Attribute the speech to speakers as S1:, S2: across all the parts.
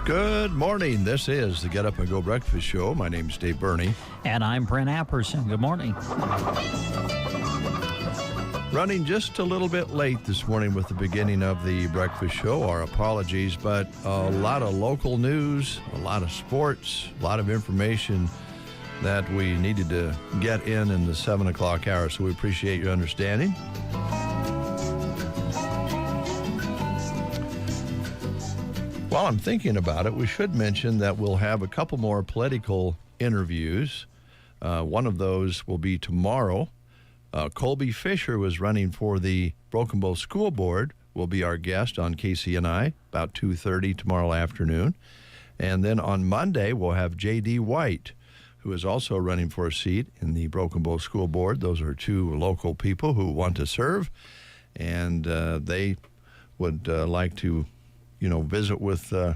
S1: Good morning. This is the Get Up and Go Breakfast Show. My name's Dave Burney.
S2: And I'm Brent Apperson. Good morning.
S1: Running just a little bit late this morning with the beginning of the breakfast show. Our apologies, but a lot of local news, a lot of sports, a lot of information that we needed to get in the 7 o'clock hour, so we appreciate your understanding. While I'm thinking about it, we should mention that we'll have a couple more political interviews. One of those will be tomorrow. Colby Fisher was running for the Broken Bow School Board, will be our guest on KCNI about 2:30 tomorrow afternoon. And then on Monday, we'll have J.D. White, who is also running for a seat in the Broken Bow School Board. Those are two local people who want to serve, and they would like to visit with the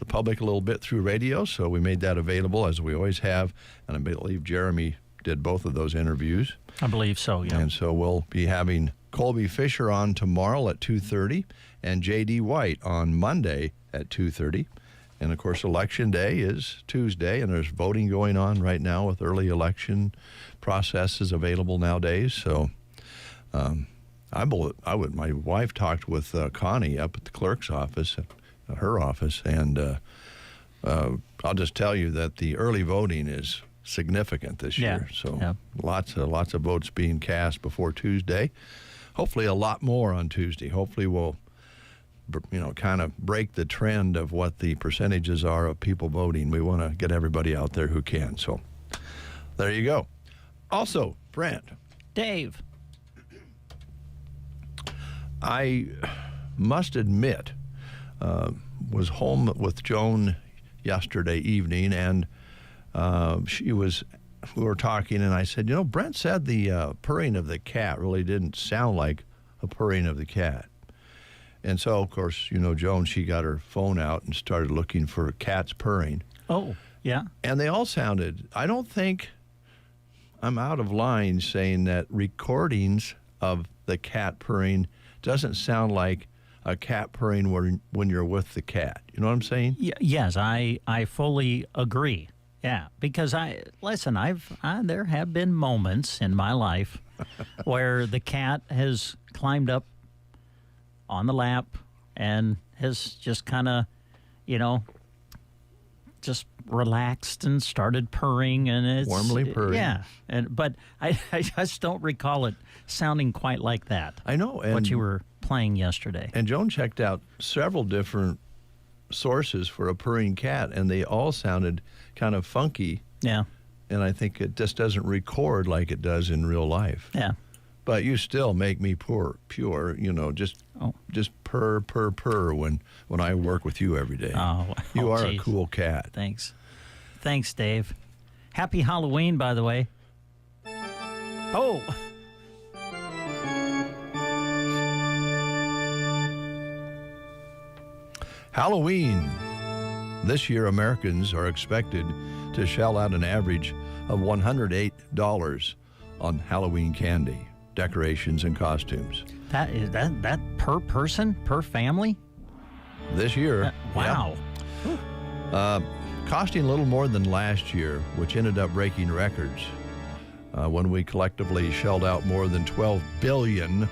S1: public a little bit through radio, so we made that available, as we always have, and I believe Jeremy did both of those interviews.
S2: I believe so, yeah.
S1: And so we'll be having Colby Fisher on tomorrow at 2:30 and J.D. White on Monday at 2:30. And, of course, Election Day is Tuesday, and there's voting going on right now with early election processes available nowadays, so my wife talked with Connie up at the clerk's office, at her office, and I'll just tell you that the early voting is significant this year. So lots of votes being cast before Tuesday. Hopefully a lot more on Tuesday. Hopefully we'll kind of break the trend of what the percentages are of people voting. We want to get everybody out there who can. So there you go. Also, Brent.
S2: Dave.
S1: I must admit, was home with Joan yesterday evening, and we were talking, and I said, Brent said the purring of the cat really didn't sound like a purring of the cat. And so, of course, Joan, she got her phone out and started looking for cats purring.
S2: Oh, yeah.
S1: And they all sounded, I don't think I'm out of line saying that recordings of the cat purring doesn't sound like a cat purring when you're with the cat. You know what I'm saying?
S2: Yes, I fully agree. Yeah, because there have been moments in my life where the cat has climbed up on the lap and has just kind of, just relaxed and started purring, and it's
S1: warmly purring.
S2: Yeah, but I just don't recall it sounding quite like that.
S1: I know, and
S2: what you were playing yesterday.
S1: And Joan checked out several different sources for a purring cat, and they all sounded kind of funky.
S2: Yeah,
S1: and I think it just doesn't record like it does in real life.
S2: Yeah,
S1: but you still make me pure. Just purr when I work with you every day. You are
S2: geez.
S1: A cool cat.
S2: Thanks, Dave. Happy Halloween, by the way. Oh.
S1: Halloween. This year, Americans are expected to shell out an average of $108 on Halloween candy, decorations, and costumes.
S2: That per person, per family?
S1: This year.
S2: Wow.
S1: Yeah. Costing a little more than last year, which ended up breaking records when we collectively shelled out more than $12 billion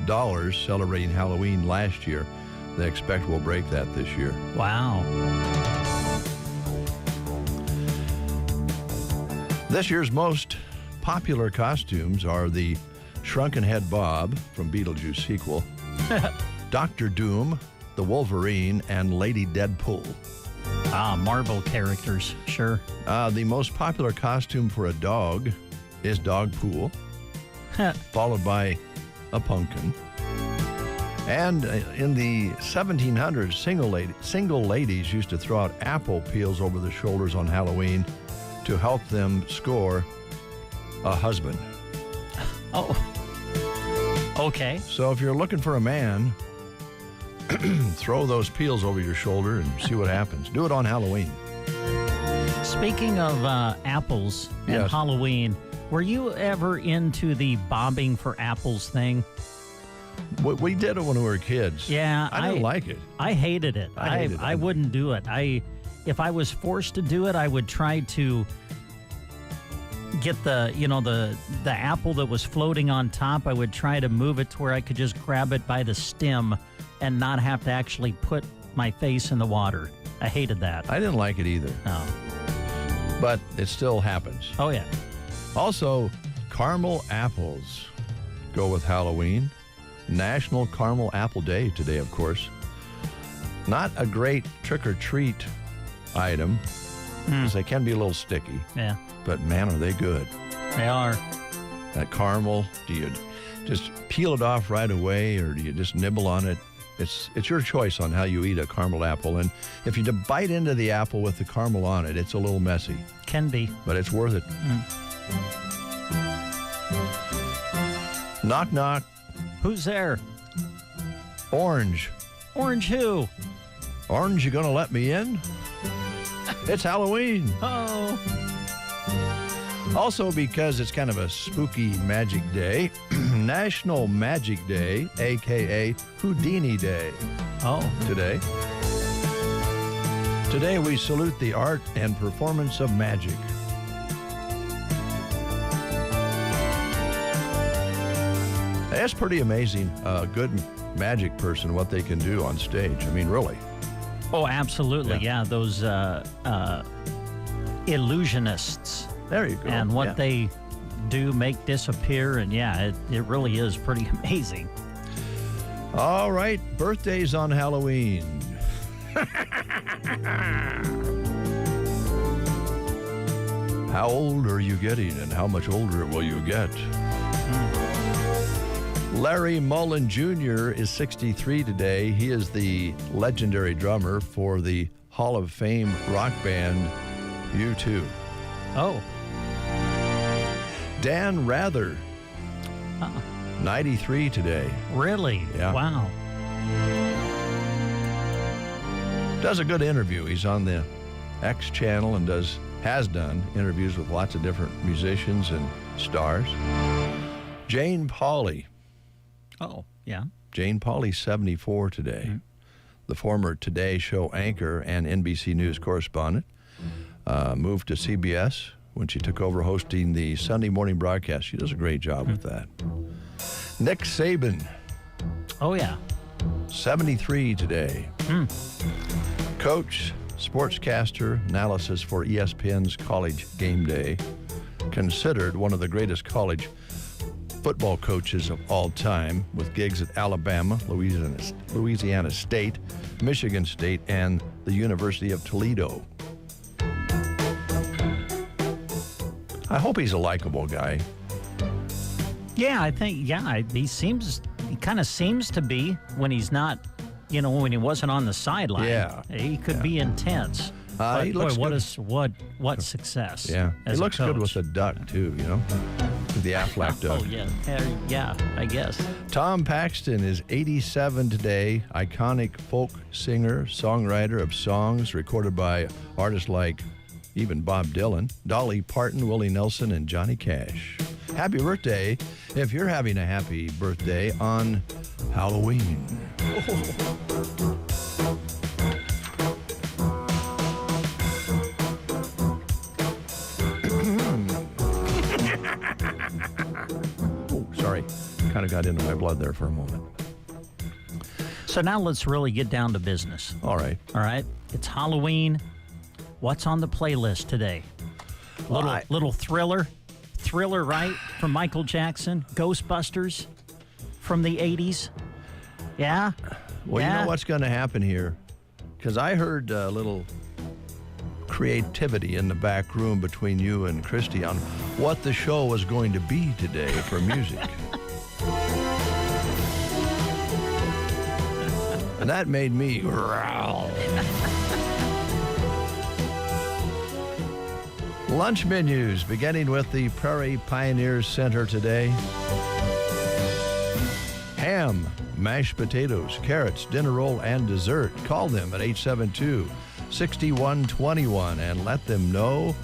S1: celebrating Halloween last year. They expect we'll break that this year.
S2: Wow.
S1: This year's most popular costumes are the Shrunken Head Bob from Beetlejuice sequel, Dr. Doom, the Wolverine, and Lady Deadpool.
S2: Marvel characters, sure.
S1: The most popular costume for a dog is Dog Pool, followed by a pumpkin. And in the 1700s, single ladies used to throw out apple peels over their shoulders on Halloween to help them score a husband.
S2: Oh, okay.
S1: So if you're looking for a man, throw those peels over your shoulder and see what happens. Do it on Halloween.
S2: Speaking of apples and
S1: Yes.
S2: Halloween, were you ever into the bobbing for apples thing?
S1: We did it when we were kids.
S2: Yeah,
S1: I didn't like it.
S2: I hated it.
S1: I hated it.
S2: I wouldn't do it. If I was forced to do it, I would try to get the apple that was floating on top. I would try to move it to where I could just grab it by the stem and not have to actually put my face in the water. I hated that.
S1: I didn't like it either.
S2: Oh.
S1: But it still happens.
S2: Oh, yeah.
S1: Also, caramel apples go with Halloween. National Caramel Apple Day today, of course. Not a great trick-or-treat item, because they can be a little sticky.
S2: Yeah,
S1: But, man, are they good.
S2: they are.
S1: That caramel, do you just peel it off right away, or do you just nibble on it? It's your choice on how you eat a caramel apple. And if you bite into the apple with the caramel on it, it's a little messy,
S2: Can be.
S1: but it's worth it. Knock, knock.
S2: Who's there?
S1: Orange.
S2: Orange who?
S1: Orange, you gonna let me in? It's Halloween.
S2: Oh.
S1: Also, because it's kind of a spooky magic day, National Magic Day, a.k.a. Houdini Day,
S2: Oh.
S1: today. Today, we salute the art and performance of magic. It's pretty amazing, a good magic person, what they can do on stage. I mean, really.
S2: Oh, absolutely. Yeah, those illusionists
S1: There you go.
S2: and what
S1: Yeah.
S2: they do make disappear. And yeah, it really is pretty amazing.
S1: All right, birthdays on Halloween. How old are you getting, and how much older will you get? Larry Mullen Jr. is 63 today. He is the legendary drummer for the Hall of Fame rock band U2.
S2: Oh.
S1: Dan Rather, 93 today.
S2: Really?
S1: Yeah.
S2: Wow.
S1: Does a good interview. He's on the X channel and has done interviews with lots of different musicians and stars. Jane Pauley.
S2: Oh, yeah.
S1: Jane Pauley, 74 today. The former Today Show anchor and NBC News correspondent. Moved to CBS when she took over hosting the Sunday morning broadcast. She does a great job with that. Nick Saban,
S2: Oh, yeah.
S1: 73 today. Coach, sportscaster, analysis for ESPN's College Game Day. Considered one of the greatest college football coaches of all time, with gigs at Alabama, Louisiana State, Michigan State, and the University of Toledo. I hope he's a likable guy.
S2: Yeah, I think, he kind of seems to be when he's not, when he wasn't on the sideline.
S1: Yeah.
S2: He could be intense. But
S1: He looks
S2: boy,
S1: good.
S2: what success.
S1: Yeah, he
S2: as a
S1: looks good
S2: coach.
S1: with the duck, too, with the Aflac duck.
S2: Oh, yeah. Yeah, I guess.
S1: Tom Paxton is 87 today, iconic folk singer, songwriter of songs recorded by artists like even Bob Dylan, Dolly Parton, Willie Nelson, and Johnny Cash. Happy birthday if you're having a happy birthday on Halloween. Oh, sorry. Kind of got into my blood there for a moment.
S2: So now let's really get down to business.
S1: All right.
S2: All right? It's Halloween. What's on the playlist today? Little thriller, right? From Michael Jackson, Ghostbusters from the 80s. Yeah?
S1: Well,
S2: yeah.
S1: you know what's going to happen here? Because I heard a little creativity in the back room between you and Christy on what the show was going to be today for music. And that made me growl. Lunch menus, beginning with the Prairie Pioneers Center today. Ham, mashed potatoes, carrots, dinner roll, and dessert. Call them at 872-6121 and let them know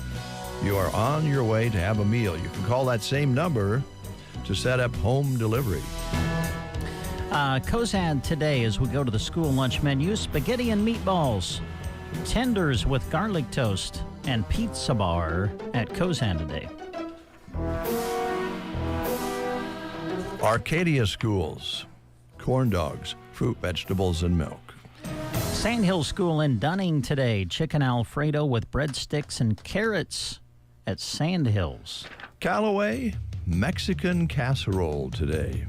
S1: you are on your way to have a meal. You can call that same number to set up home delivery.
S2: Cozad today, as we go to the school lunch menu, spaghetti and meatballs, tenders with garlic toast, and pizza bar at Cozad today.
S1: Arcadia Schools, corn dogs, fruit, vegetables, and milk.
S2: Sandhill School in Dunning today, chicken Alfredo with breadsticks and carrots at Sandhills.
S1: Callaway, Mexican casserole today.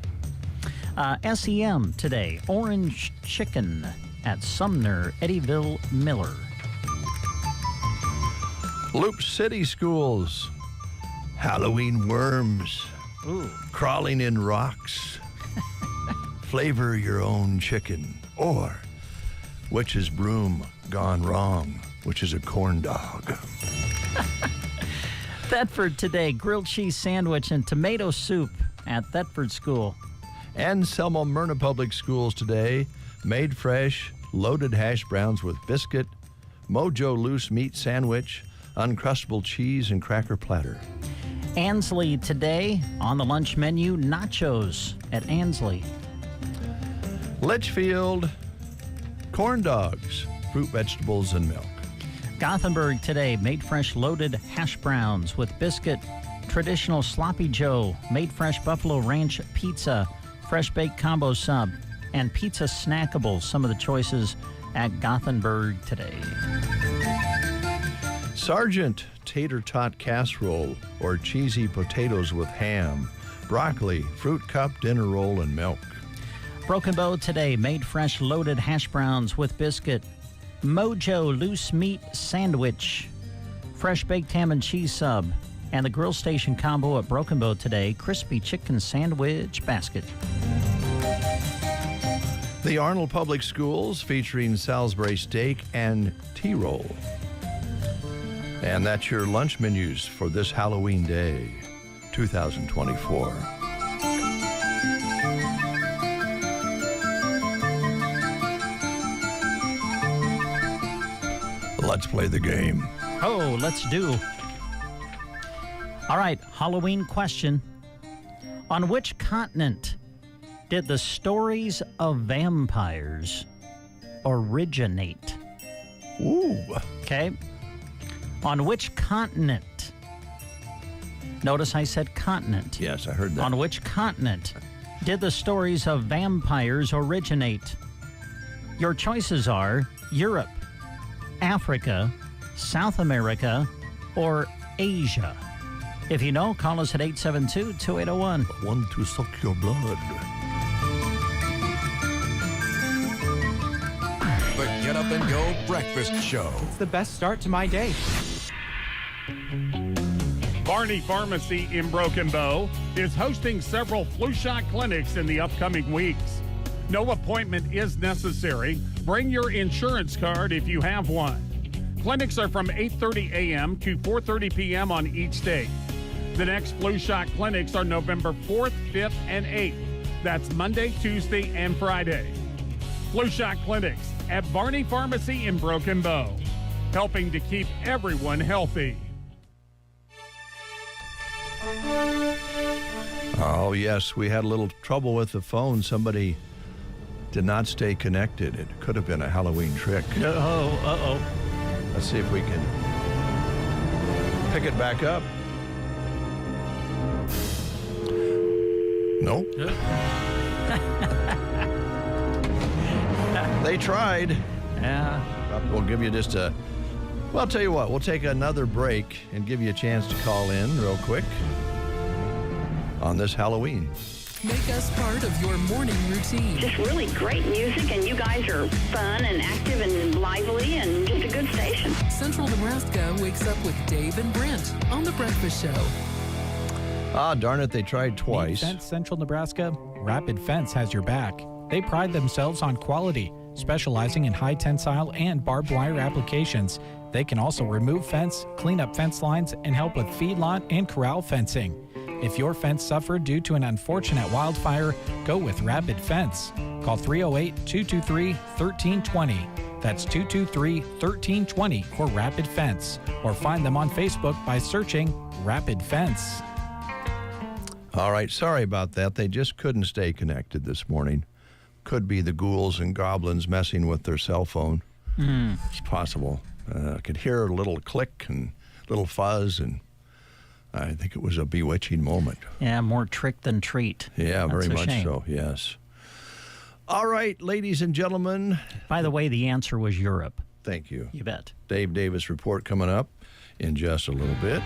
S2: SEM today, orange chicken at Sumner, Eddyville, Miller.
S1: Loop City Schools, Halloween worms.
S2: Ooh.
S1: Crawling in rocks. Flavor your own chicken. Or witch's broom gone wrong, which is a corn dog.
S2: Thetford today, grilled cheese sandwich and tomato soup at Thetford School.
S1: And Selma Myrna Public Schools today, made fresh, loaded hash browns with biscuit, Mojo loose meat sandwich, Uncrustable cheese and cracker platter.
S2: Ansley today, on the lunch menu, nachos at Ansley.
S1: Litchfield, corn dogs, fruit, vegetables, and milk.
S2: Gothenburg today, made fresh loaded hash browns with biscuit, traditional sloppy joe, made fresh buffalo ranch pizza, fresh baked combo sub, and pizza snackables. Some of the choices at Gothenburg today.
S1: Sergeant tater tot casserole or cheesy potatoes with ham, broccoli, fruit cup, dinner roll, and milk.
S2: Broken Bow today, made fresh loaded hash browns with biscuit, Mojo loose meat sandwich, fresh baked ham and cheese sub, and the grill station combo at Broken Bow today, crispy chicken sandwich basket.
S1: The Arnold Public Schools featuring Salisbury steak and tea roll. And that's your lunch menus for this Halloween day, 2024. Let's play the game.
S2: Oh, let's do. All right, Halloween question. On which continent did the stories of vampires originate?
S1: Ooh.
S2: Okay. On which continent? Notice I said continent.
S1: Yes, I heard that.
S2: On which continent did the stories of vampires originate? Your choices are Europe, Africa, South America, or Asia. If you know, call us at 872-2801.
S1: I want to suck your blood.
S3: The Get Up and Go Breakfast Show.
S4: It's the best start to my day.
S5: Barney Pharmacy in Broken Bow is hosting several flu shot clinics in the upcoming weeks. No appointment is necessary. Bring your insurance card if you have one. Clinics are from 8:30 a.m. to 4:30 p.m. on each day. The next flu shot clinics are November 4th, 5th, and 8th. That's Monday, Tuesday, and Friday. Flu shot clinics at Barney Pharmacy in Broken Bow, helping to keep everyone healthy.
S1: Oh, yes, we had a little trouble with the phone. Somebody did not stay connected. It could have been a Halloween trick.
S2: Uh-oh.
S1: Let's see if we can pick it back up. No. They tried.
S2: Yeah.
S1: We'll give you just a... Well, I'll tell you what. We'll take another break and give you a chance to call in real quick on this Halloween.
S6: Make us part of your morning routine.
S7: Just really great music, and you guys are fun and active and lively and just a good station.
S6: Central Nebraska wakes up with Dave and Brent on The Breakfast Show.
S1: Ah, darn it, they tried twice.
S4: Fence Central Nebraska, Rapid Fence has your back. They pride themselves on quality. specializing in high tensile and barbed wire applications. They can also remove fence, clean up fence lines, and help with feedlot and corral fencing. If your fence suffered due to an unfortunate wildfire, go with Rapid Fence. Call 308-223-1320. That's 223-1320 for Rapid Fence. Or find them on Facebook by searching Rapid Fence.
S1: All right, sorry about that. They just couldn't stay connected this morning. Could be the ghouls and goblins messing with their cell phone. It's possible. I could hear a little click and little fuzz, and I think it was a bewitching moment.
S2: Yeah, more trick than treat.
S1: Yeah,
S2: That's
S1: very
S2: a
S1: much
S2: shame.
S1: so, yes. All right, ladies and gentlemen.
S2: By the way, the answer was Europe.
S1: Thank you.
S2: You bet.
S1: Dave Davis report coming up in just a little bit.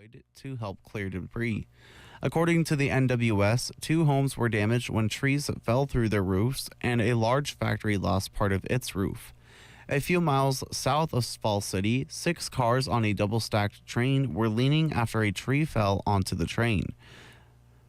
S8: deployed to help clear debris. According to the NWS, 2 homes were damaged when trees fell through their roofs, and a large factory lost part of its roof. A few miles south of Falls City, 6 cars on a double-stacked train were leaning after a tree fell onto the train.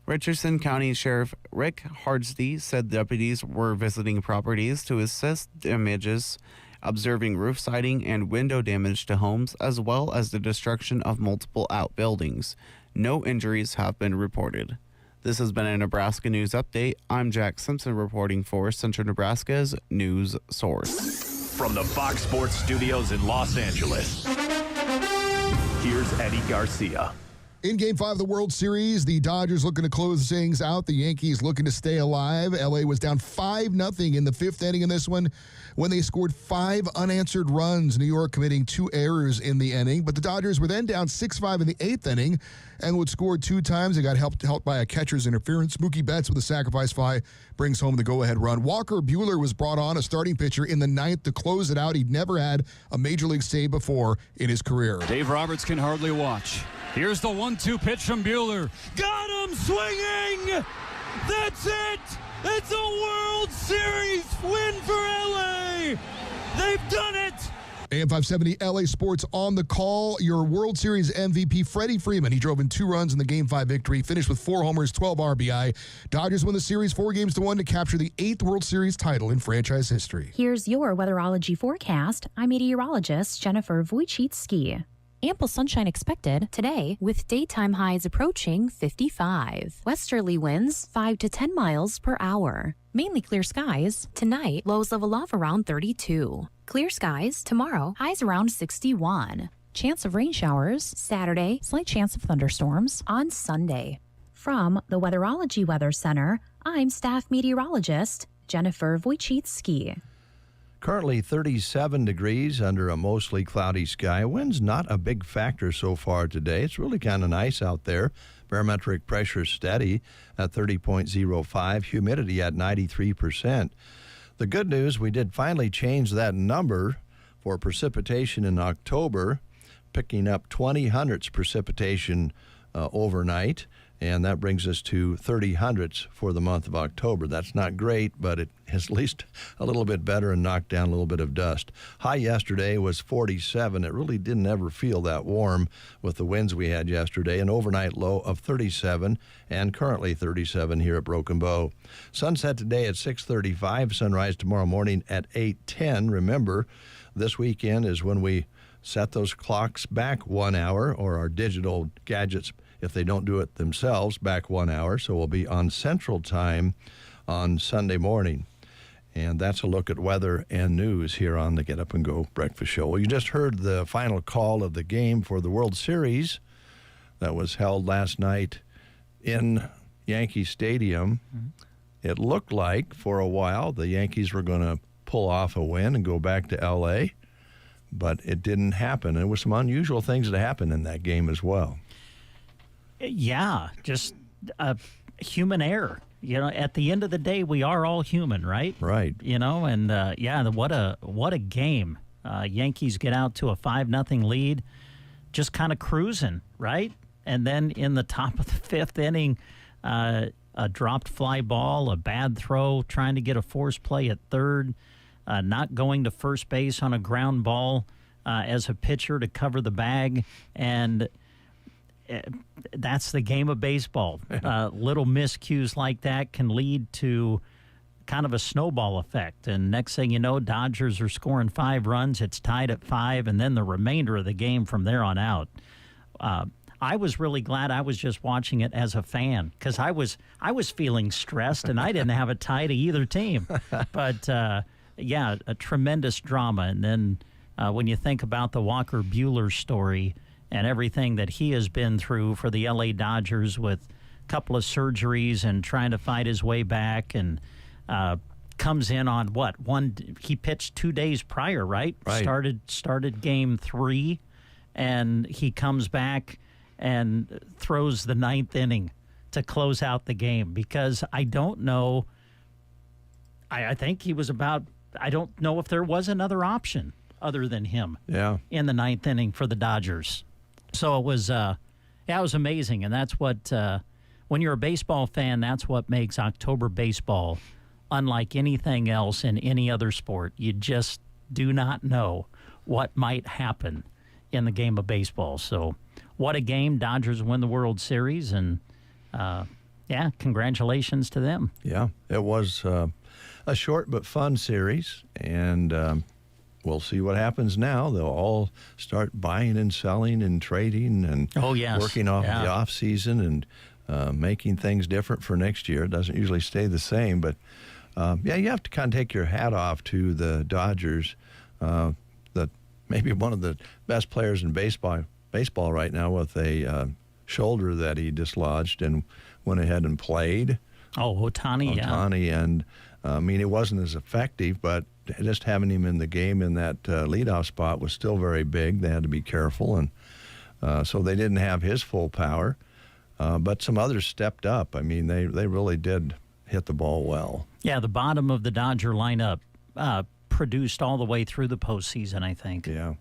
S8: Richardson County Sheriff Rick Hardsty said deputies were visiting properties to assess damages, observing roof siding and window damage to homes, as well as the destruction of multiple outbuildings. No injuries have been reported. This has been a Nebraska News Update. I'm Jack Simpson reporting for Central Nebraska's news source.
S9: From the Fox Sports Studios in Los Angeles, here's Eddie Garcia.
S10: In Game 5 of the World Series, the Dodgers looking to close things out. The Yankees looking to stay alive. L.A. was down 5-0 in the 5th inning in this one when they scored 5 unanswered runs, New York committing 2 errors in the inning. But the Dodgers were then down 6-5 in the 8th inning and would score 2 times. They got helped by a catcher's interference. Mookie Betts with a sacrifice fly brings home the go-ahead run. Walker Buehler was brought on, a starting pitcher, in the 9th to close it out. He'd never had a major league save before in his career.
S11: Dave Roberts can hardly watch. Here's the 1-2 pitch from Buehler. Got him swinging! That's it! It's a World Series win for LA! They've done it!
S10: AM 570 LA Sports on the call. Your World Series MVP, Freddie Freeman. He drove in 2 runs in the Game 5 victory, finished with 4 homers, 12 RBI. Dodgers win the series 4-1 to capture the 8th World Series title in franchise history.
S12: Here's your weatherology forecast. I'm meteorologist Jennifer Wojcicki. Ample sunshine expected today with daytime highs approaching 55. Westerly winds 5 to 10 miles per hour. Mainly clear skies. Tonight, lows level off around 32. Clear skies tomorrow, highs around 61. Chance of rain showers Saturday, slight chance of thunderstorms on Sunday. From the Weatherology Weather Center, I'm staff meteorologist Jennifer Wojcicki.
S1: Currently 37 degrees under a mostly cloudy sky. Wind's not a big factor so far today. It's really kind of nice out there. Barometric pressure steady at 30.05. Humidity at 93%. The good news, we did finally change that number for precipitation in October, picking up 20 hundredths precipitation overnight. And that brings us to 30 hundredths for the month of October. That's not great, but it is at least a little bit better and knocked down a little bit of dust. High yesterday was 47. It really didn't ever feel that warm with the winds we had yesterday. An overnight low of 37 and currently 37 here at Broken Bow. Sunset today at 6:35. Sunrise tomorrow morning at 8:10. Remember, this weekend is when we set those clocks back 1 hour, or our digital gadgets, if they don't do it themselves, back 1 hour. So we'll be on Central Time on Sunday morning. And that's a look at weather and news here on the Get Up and Go Breakfast Show. Well, you just heard the final call of the game for the World Series that was held last night in Yankee Stadium. It looked like for a while the Yankees were going to pull off a win and go back to L.A., but it didn't happen. There were some unusual things that happened in that game as well.
S2: Yeah, just human error. You know, at the end of the day, we are all human, right?
S1: Right.
S2: You know, and what a game. Yankees get out to a 5-0 lead, just kind of cruising, right? And then in the top of the 5th inning, a dropped fly ball, a bad throw, trying to get a force play at third, not going to first base on a ground ball as a pitcher to cover the bag, and that's the game of baseball. Little miscues like that can lead to kind of a snowball effect. And next thing you know, Dodgers are scoring 5 runs. It's tied at 5, and then the remainder of the game from there on out. I was really glad I was just watching it as a fan, because I was feeling stressed, and I didn't have a tie to either team. But, yeah, a tremendous drama. And then when you think about the Walker Buehler story and everything that he has been through for the L.A. Dodgers with a couple of surgeries and trying to fight his way back, and comes in on he pitched 2 days prior, right? Started game 3, and he comes back and throws the 9th inning to close out the game, because I don't know. I think he was I don't know if there was another option other than him in the 9th inning for the Dodgers. So it Yeah, it was amazing, and that's what, when you're a baseball fan, that's what makes October baseball unlike anything else in any other sport. You just do not know what might happen in the game of baseball. So what a game. Dodgers win the World Series, and, yeah, congratulations to them.
S1: Yeah, it was a short but fun series, and we'll see what happens now. They'll all start buying and selling and trading and working off the off season and making things different for next year. It doesn't usually stay the same, but you have to kind of take your hat off to the Dodgers, that maybe one of the best players in baseball right now with a shoulder that he dislodged and went ahead and played.
S2: Oh, Ohtani,
S1: and I mean, it wasn't as effective, but just having him in the game in that leadoff spot was still very big. They had to be careful, and so they didn't have his full power. But some others stepped up. I mean, they really did hit the ball well.
S2: Yeah, the bottom of the Dodger lineup produced all the way through the postseason, I think.
S1: Yeah.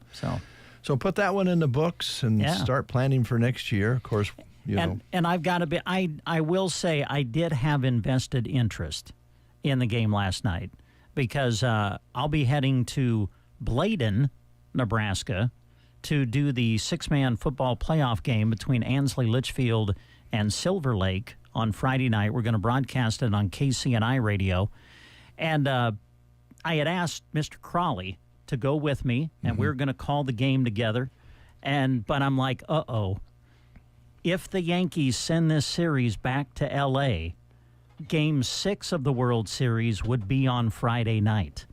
S2: So
S1: put that one in the books and start planning for next year. Of course, you know.
S2: And I've got to be. I will say I did have invested interest in the game last night because I'll be heading to Bladen, Nebraska, to do the six-man football playoff game between Ansley Litchfield and Silver Lake on Friday night. We're going to broadcast it on KCNI radio. And I had asked Mr. Crawley to go with me, and we were going to call the game together. But I'm like, uh-oh. If the Yankees send this series back to L.A., Game 6 of the World Series would be on Friday night.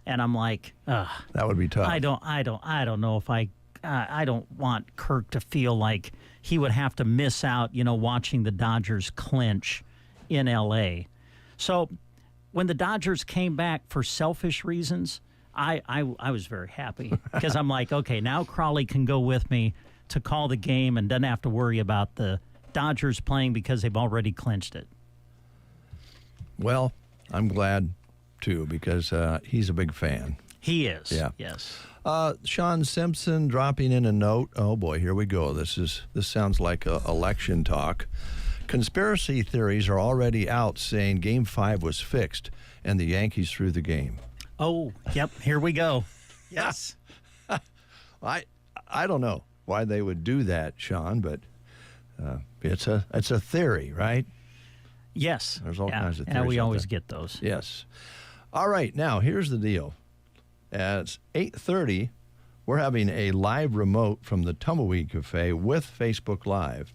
S2: And I'm like, ugh.
S1: That would be tough.
S2: I don't know if I don't want Kirk to feel like he would have to miss out, watching the Dodgers clinch in L.A. So when the Dodgers came back for selfish reasons, I was very happy because I'm like, okay, now Crawley can go with me to call the game and doesn't have to worry about the Dodgers playing because they've already clinched it.
S1: Well, I'm glad, too, because he's a big fan.
S2: He is.
S1: Yeah.
S2: Yes.
S1: Sean Simpson dropping in a note. Oh, boy, here we go. This sounds like election talk. Conspiracy theories are already out saying Game 5 was fixed and the Yankees threw the game.
S2: Oh, yep. Here we go. Yes.
S1: I don't know why they would do that, Sean, but it's a theory, right?
S2: Yes.
S1: There's all kinds of theories.
S2: And we always get those.
S1: Yes. All right. Now, here's the deal. At 8:30, we're having a live remote from the Tumbleweed Cafe with Facebook Live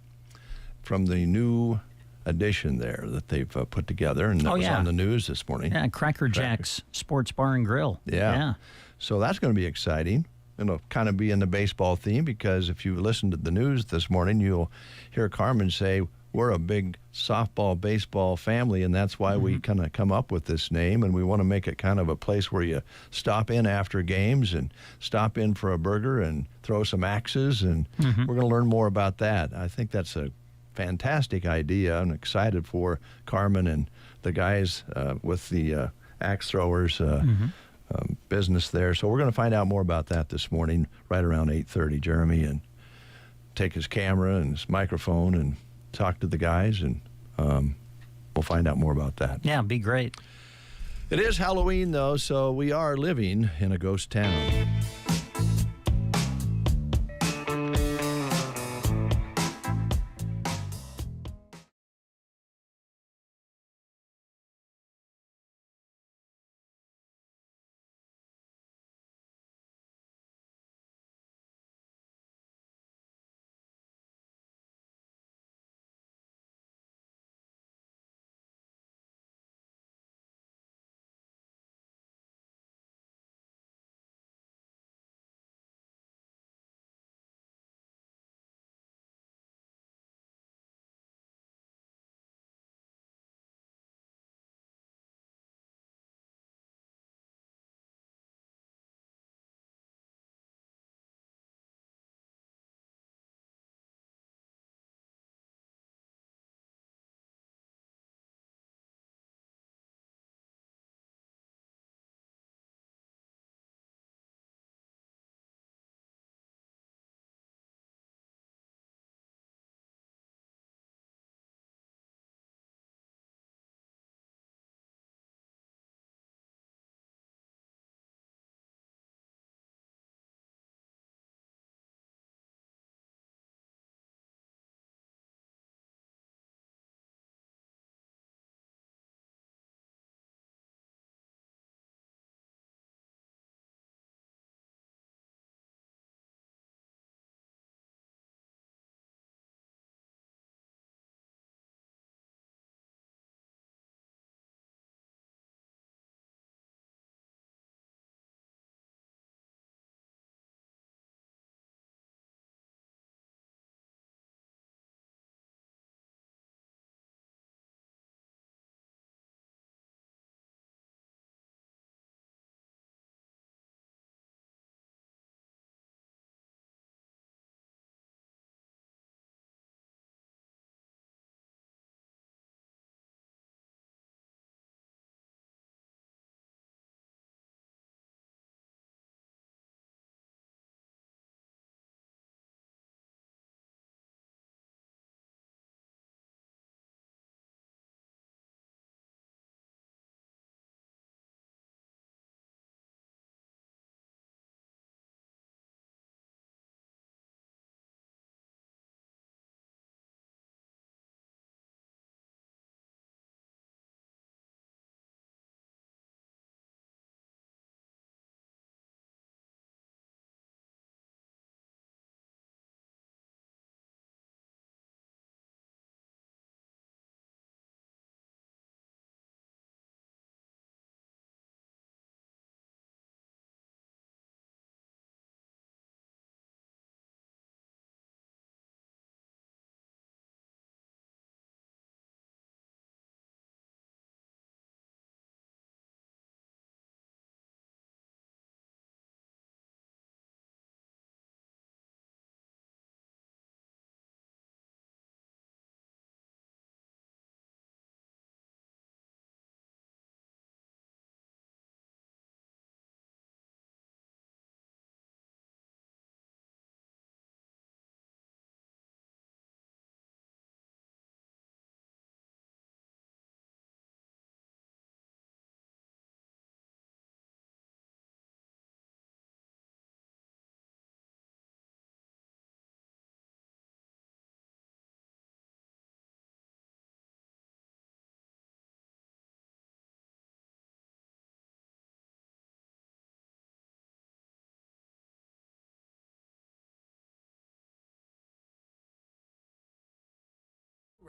S1: from the new edition there that they've put together, and that was on the news this morning.
S2: Yeah, Cracker Jack's Sports Bar and Grill.
S1: Yeah. So that's going to be exciting. It'll kind of be in the baseball theme because if you listen to the news this morning, you'll hear Carmen say, we're a big softball, baseball family, and that's why we kind of come up with this name, and we want to make it kind of a place where you stop in after games and stop in for a burger and throw some axes, and we're going to learn more about that. I think that's a fantastic idea. I'm excited for Carmen and the guys with the axe throwers business there. So we're going to find out more about that this morning right around 8:30, Jeremy, and take his camera and his microphone and talk to the guys, and we'll find out more about that.
S2: Yeah, be great.
S1: It is Halloween, though, so we are living in a ghost town.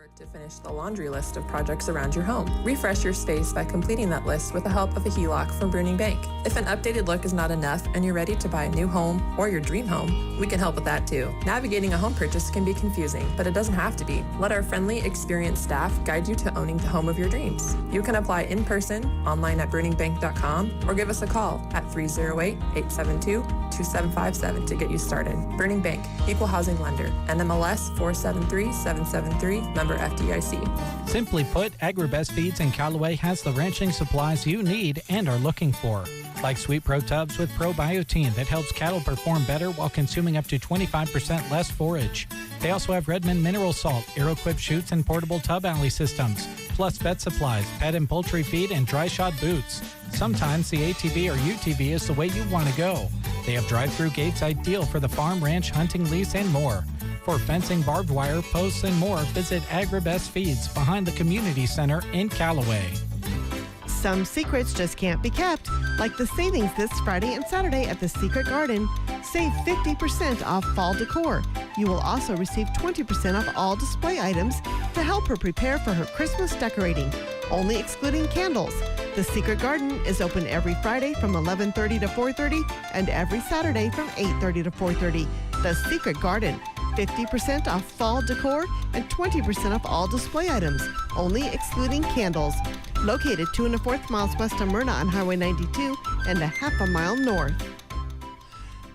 S13: To finish the laundry list of projects around your home. Refresh your space by completing that list with the help of a HELOC from Bruning Bank. If an updated look is not enough and you're ready to buy a new home or your dream home, we can help with that too. Navigating a home purchase can be confusing, but it doesn't have to be. Let our friendly, experienced staff guide you to owning the home of your dreams. You can apply in person, online at bruningbank.com, or give us a call at 308-872-2757 to get you started. Bruning Bank, Equal Housing Lender, NMLS 473773, member FDIC.
S4: Simply put, AgriBest Feeds in Callaway has the ranching supplies you need and are looking for. Like Sweet Pro Tubs with probiotin that helps cattle perform better while consuming up to 25% less forage. They also have Redmond Mineral Salt, AeroQuip chutes, and portable tub alley systems, plus vet supplies, pet and poultry feed, and dry shod boots. Sometimes the ATV or UTV is the way you want to go. They have drive-through gates ideal for the farm, ranch, hunting, lease, and more. For fencing, barbed wire, posts, and more, visit AgriBest Feeds behind the Community Center in Callaway.
S14: Some secrets just can't be kept, like the savings this Friday and Saturday at the Secret Garden. Save 50% off fall decor. You will also receive 20% off all display items to help her prepare for her Christmas decorating, only excluding candles. The Secret Garden is open every Friday from 11:30 to 4:30 and every Saturday from 8:30 to 4:30. The Secret Garden. 50% off fall decor and 20% off all display items, only excluding candles. Located 2 1/4 miles west of Myrna on Highway 92 and a half a mile north.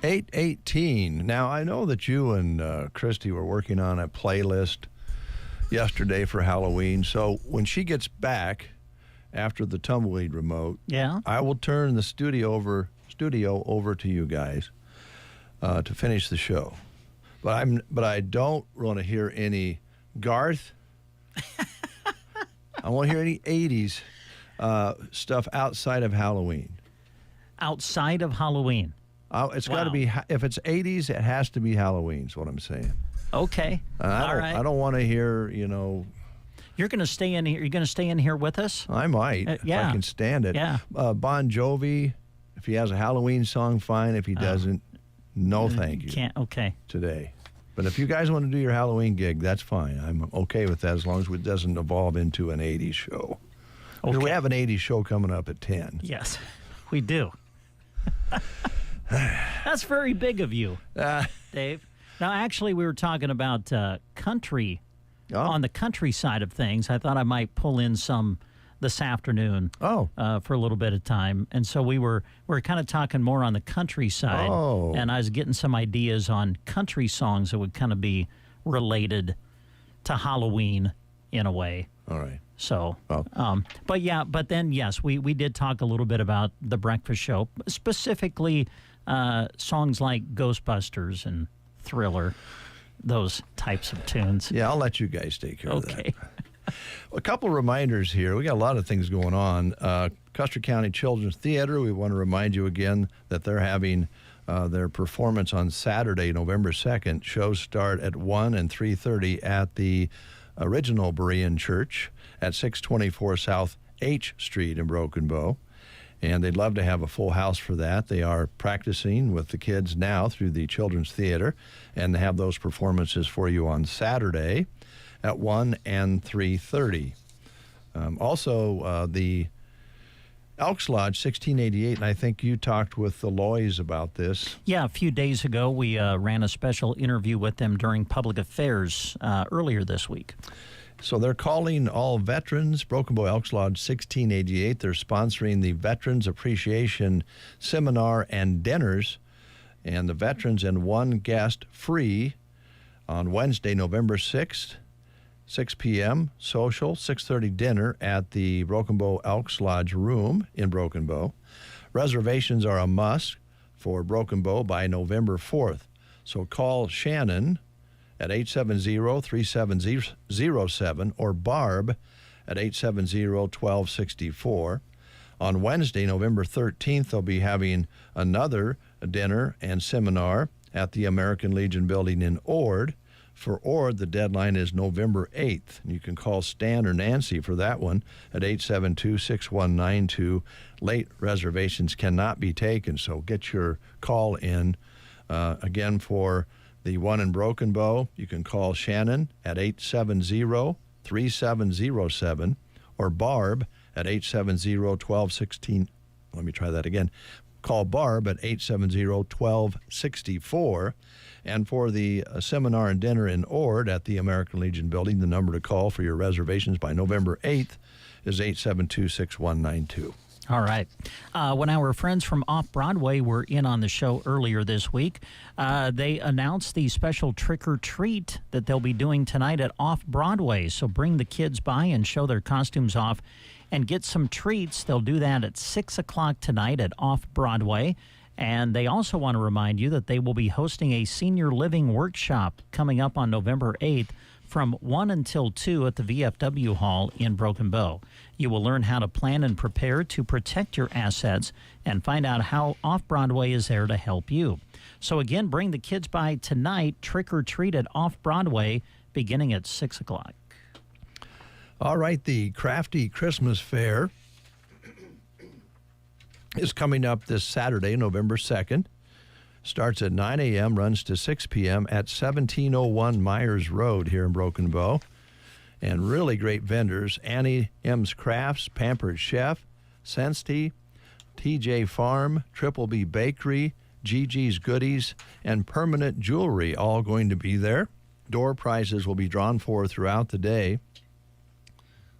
S1: 8:18. Now, I know that you and Christy were working on a playlist yesterday for Halloween, so when she gets back after the tumbleweed remote, I will turn the studio over to you guys to finish the show. But I don't want to hear any Garth. I won't hear any 80s stuff outside of Halloween.
S2: Outside of Halloween?
S1: It's got to be, if it's 80s, it has to be Halloween, is what I'm saying.
S2: Okay. All right.
S1: I don't want to hear, you know.
S2: You're going to stay in here. You're going to stay in here with us?
S1: I might, if I can stand it.
S2: Yeah.
S1: Bon Jovi, if he has a Halloween song, fine. If he doesn't, no thank you.
S2: Can't, okay.
S1: Today. But if you guys want to do your Halloween gig, that's fine. I'm okay with that as long as it doesn't evolve into an 80s show. Because we have an 80s show coming up at 10.
S2: Yes, we do. That's very big of you, Dave. Now, actually, we were talking about country. On the country side of things, I thought I might pull in some this afternoon for a little bit of time. And so we were kind of talking more on the country side. And I was getting some ideas on country songs that would kind of be related to Halloween in a way.
S1: All right.
S2: So, but then, yes, we did talk a little bit about the breakfast show, specifically songs like Ghostbusters and Thriller, those types of tunes.
S1: Yeah, I'll let you guys take care of that. Okay. A couple reminders here. We got a lot of things going on. Custer County Children's Theater, we want to remind you again that they're having their performance on Saturday, November 2nd. Shows start at 1 and 3:30 at the original Berean Church at 624 South H Street in Broken Bow. And they'd love to have a full house for that. They are practicing with the kids now through the Children's Theater, and they have those performances for you on Saturday at 1 and 3:30. Also, the Elks Lodge, 1688, and I think you talked with the Loys about this.
S2: Yeah, a few days ago, we ran a special interview with them during Public Affairs earlier this week.
S1: So they're calling all veterans, Broken Bow Elks Lodge 1688. They're sponsoring the Veterans Appreciation Seminar and Dinners, and the veterans and one guest free on Wednesday, November 6th. 6 p.m. social, 6:30 dinner at the Broken Bow Elks Lodge room in Broken Bow. Reservations are a must for Broken Bow by November 4th. So call Shannon at 870-3707 or Barb at 870-1264. On Wednesday, November 13th, they'll be having another dinner and seminar at the American Legion building in Ord. For Ord, the deadline is November 8th. And you can call Stan or Nancy for that one at 872-6192. Late reservations cannot be taken, so get your call in. Again, for the one in Broken Bow, you can call Shannon at 870-3707 870-389-3707 or Barb at 870-1216. Let me try that again. Call Barb at 870-1264. And for the seminar and dinner in Ord at the American Legion Building, the number to call for your reservations by November 8th is 872-6192.
S2: All right. When our friends from Off-Broadway were in on the show earlier this week, they announced the special trick-or-treat that they'll be doing tonight at Off-Broadway. So bring the kids by and show their costumes off and get some treats. They'll do that at 6 o'clock tonight at Off-Broadway. And they also want to remind you that they will be hosting a senior living workshop coming up on November 8th from 1 until 2 at the VFW Hall in Broken Bow. You will learn how to plan and prepare to protect your assets and find out how Off-Broadway is there to help you. So again, bring the kids by tonight, trick or treat at Off-Broadway, beginning at 6 o'clock.
S1: All right, the Crafty Christmas Fair is coming up this Saturday, November 2nd. Starts at 9 a.m., runs to 6 p.m. at 1701 Myers Road here in Broken Bow. And really great vendors, Annie M's Crafts, Pampered Chef, Sensty, TJ Farm, Triple B Bakery, Gigi's Goodies, and Permanent Jewelry all going to be there. Door prizes will be drawn for throughout the day.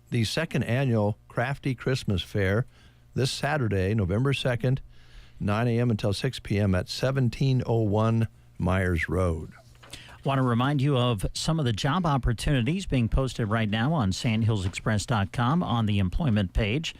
S1: The second annual Crafty Christmas Fair this Saturday, November 2nd, 9 a.m. until 6 p.m. at 1701 Myers Road.
S2: Want to remind you of some of the job opportunities being posted right now on sandhillsexpress.com on the employment page.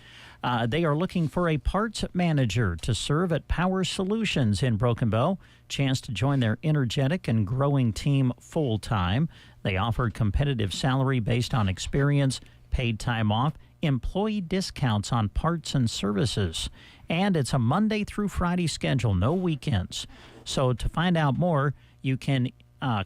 S2: They are looking for a parts manager to serve at Power Solutions in Broken Bow. Chance to join their energetic and growing team full-time. They offer competitive salary based on experience, paid time off, employee discounts on parts and services. And it's a Monday through Friday schedule, no weekends. So to find out more, you can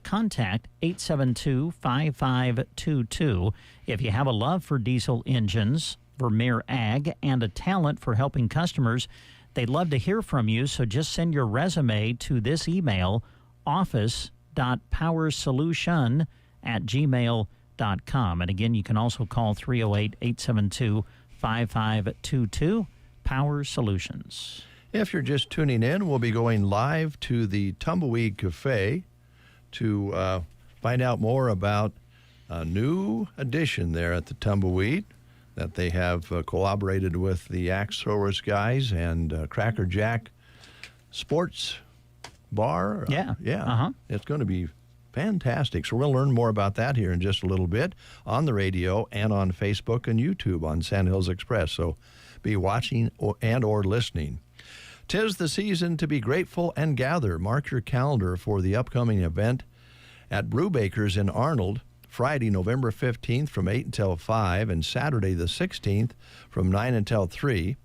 S2: contact 872-5522. If you have a love for diesel engines, Vermeer Ag, and a talent for helping customers, they'd love to hear from you. So just send your resume to this email, office.powersolution@gmail.com. And again, you can also call 308-872-5522. Power Solutions.
S1: If you're just tuning in, we'll be going live to the Tumbleweed Cafe to find out more about a new addition there at the Tumbleweed that they have collaborated with the Axe Throwers guys and Cracker Jack Sports Bar.
S2: Yeah.
S1: It's going to be fantastic. So we'll learn more about that here in just a little bit on the radio and on Facebook and YouTube on Sandhills Express. So be watching or listening. 'Tis the season to be grateful and gather. Mark your calendar for the upcoming event at Brewbakers in Arnold, Friday, November 15th from 8 until 5, and Saturday the 16th from 9 until 3.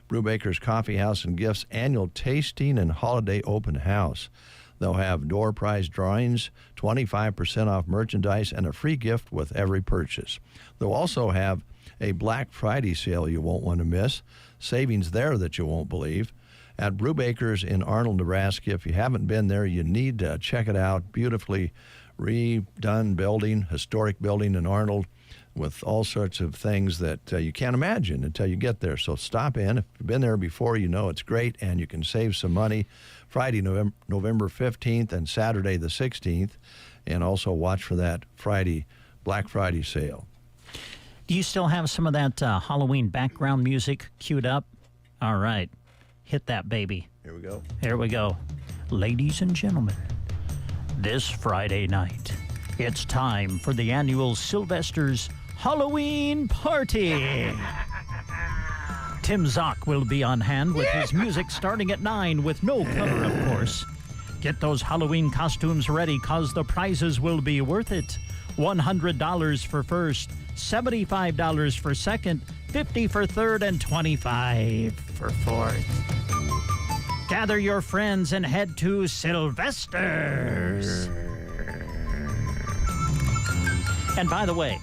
S1: Brewbakers Coffee House and Gifts annual tasting and holiday open house. They'll have door prize drawings, 25% off merchandise, and a free gift with every purchase. They'll also have a Black Friday sale you won't want to miss. Savings there that you won't believe. At Brewbakers in Arnold, Nebraska. If you haven't been there, you need to check it out. Beautifully redone building, historic building in Arnold with all sorts of things that you can't imagine until you get there. So stop in. If you've been there before, you know it's great and you can save some money. Friday, November 15th and Saturday the 16th. And also watch for that Friday, Black Friday sale.
S2: Do you still have some of that Halloween background music queued up? All right. Hit that, baby.
S1: Here we go.
S2: Here we go. Ladies and gentlemen, this Friday night, it's time for the annual Sylvester's Halloween Party. Tim Zock will be on hand with his music starting at 9 with no cover, of course. Get those Halloween costumes ready, cause the prizes will be worth it. $100 for first, $75 for second, $50 for third, and $25 for fourth. Gather your friends and head to Sylvester's. And by the way,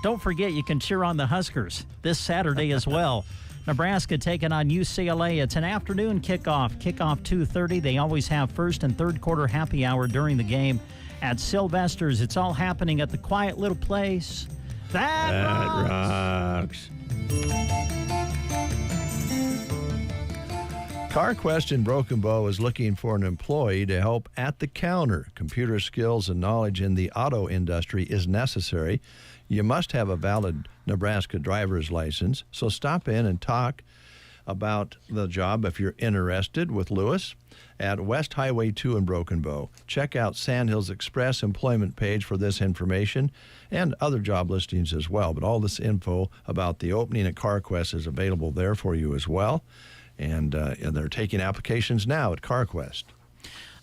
S2: don't forget you can cheer on the Huskers this Saturday as well. Nebraska taking on UCLA. It's an afternoon kickoff. Kickoff 2:30. They always have first and third quarter happy hour during the game at Sylvester's. It's all happening at the quiet little place That
S1: rocks. CarQuest in Broken Bow is looking for an employee to help at the counter. Computer skills and knowledge in the auto industry is necessary. You must have a valid Nebraska driver's license. So stop in and talk about the job if you're interested with Lewis at West Highway 2 in Broken Bow. Check out Sandhills Express employment page for this information and other job listings as well. But all this info about the opening at CarQuest is available there for you as well. And they're taking applications now at CarQuest.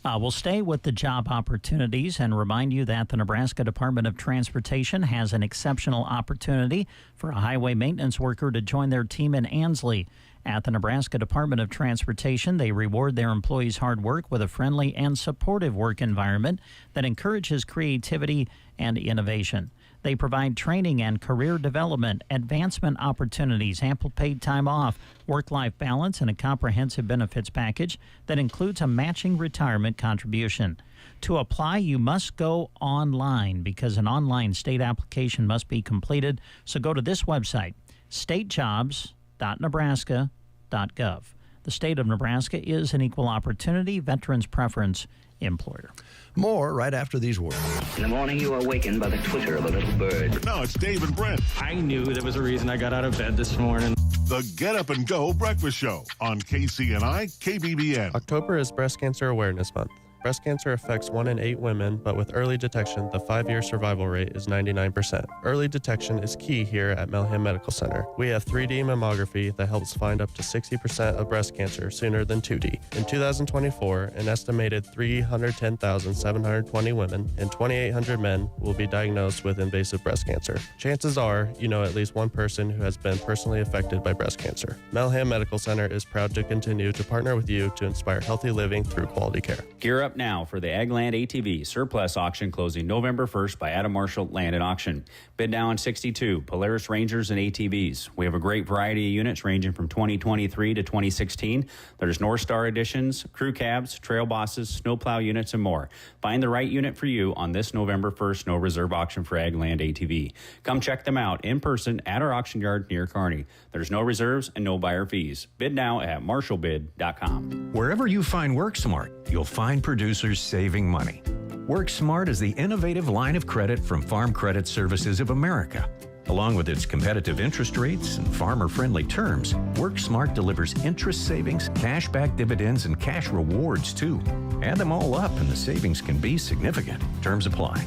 S2: We'll stay with the job opportunities and remind you that the Nebraska Department of Transportation has an exceptional opportunity for a highway maintenance worker to join their team in Ansley. At the Nebraska Department of Transportation, they reward their employees' hard work with a friendly and supportive work environment that encourages creativity and innovation. They provide training and career development, advancement opportunities, ample paid time off, work-life balance, and a comprehensive benefits package that includes a matching retirement contribution. To apply, you must go online because an online state application must be completed. So go to this website, statejobs.nebraska.gov. The state of Nebraska is an equal opportunity veterans preference employer.
S1: More right after these words.
S15: In the morning, you are awakened by the twitter of a little bird.
S16: No, it's Dave and Brent.
S17: I knew there was a reason I got out of bed this morning.
S16: The Get Up and Go Breakfast Show on KCNI KBBN.
S18: October is Breast Cancer Awareness Month. Breast cancer affects 1 in 8 women, but with early detection, the 5-year survival rate is 99%. Early detection is key here at Melham Medical Center. We have 3D mammography that helps find up to 60% of breast cancer sooner than 2D. In 2024, an estimated 310,720 women and 2,800 men will be diagnosed with invasive breast cancer. Chances are you know at least one person who has been personally affected by breast cancer. Melham Medical Center is proud to continue to partner with you to inspire healthy living through quality care.
S19: Gear up now for the Agland ATV Surplus Auction closing November 1st by Adam Marshall Land and Auction. Bid now on 62 Polaris Rangers and ATVs. We have a great variety of units ranging from 2023 to 2016. There's North Star editions, crew cabs, trail bosses, snowplow units, and more. Find the right unit for you on this November 1st no reserve auction for Agland ATV. Come check them out in person at our auction yard near Kearney. There's no reserves and no buyer fees. Bid now at marshallbid.com.
S20: Wherever you find WorkSmart, you'll find producers saving money. WorkSmart is the innovative line of credit from Farm Credit Services of America. Along with its competitive interest rates and farmer-friendly terms, WorkSmart delivers interest savings, cashback dividends, and cash rewards, too. Add them all up, and the savings can be significant. Terms apply.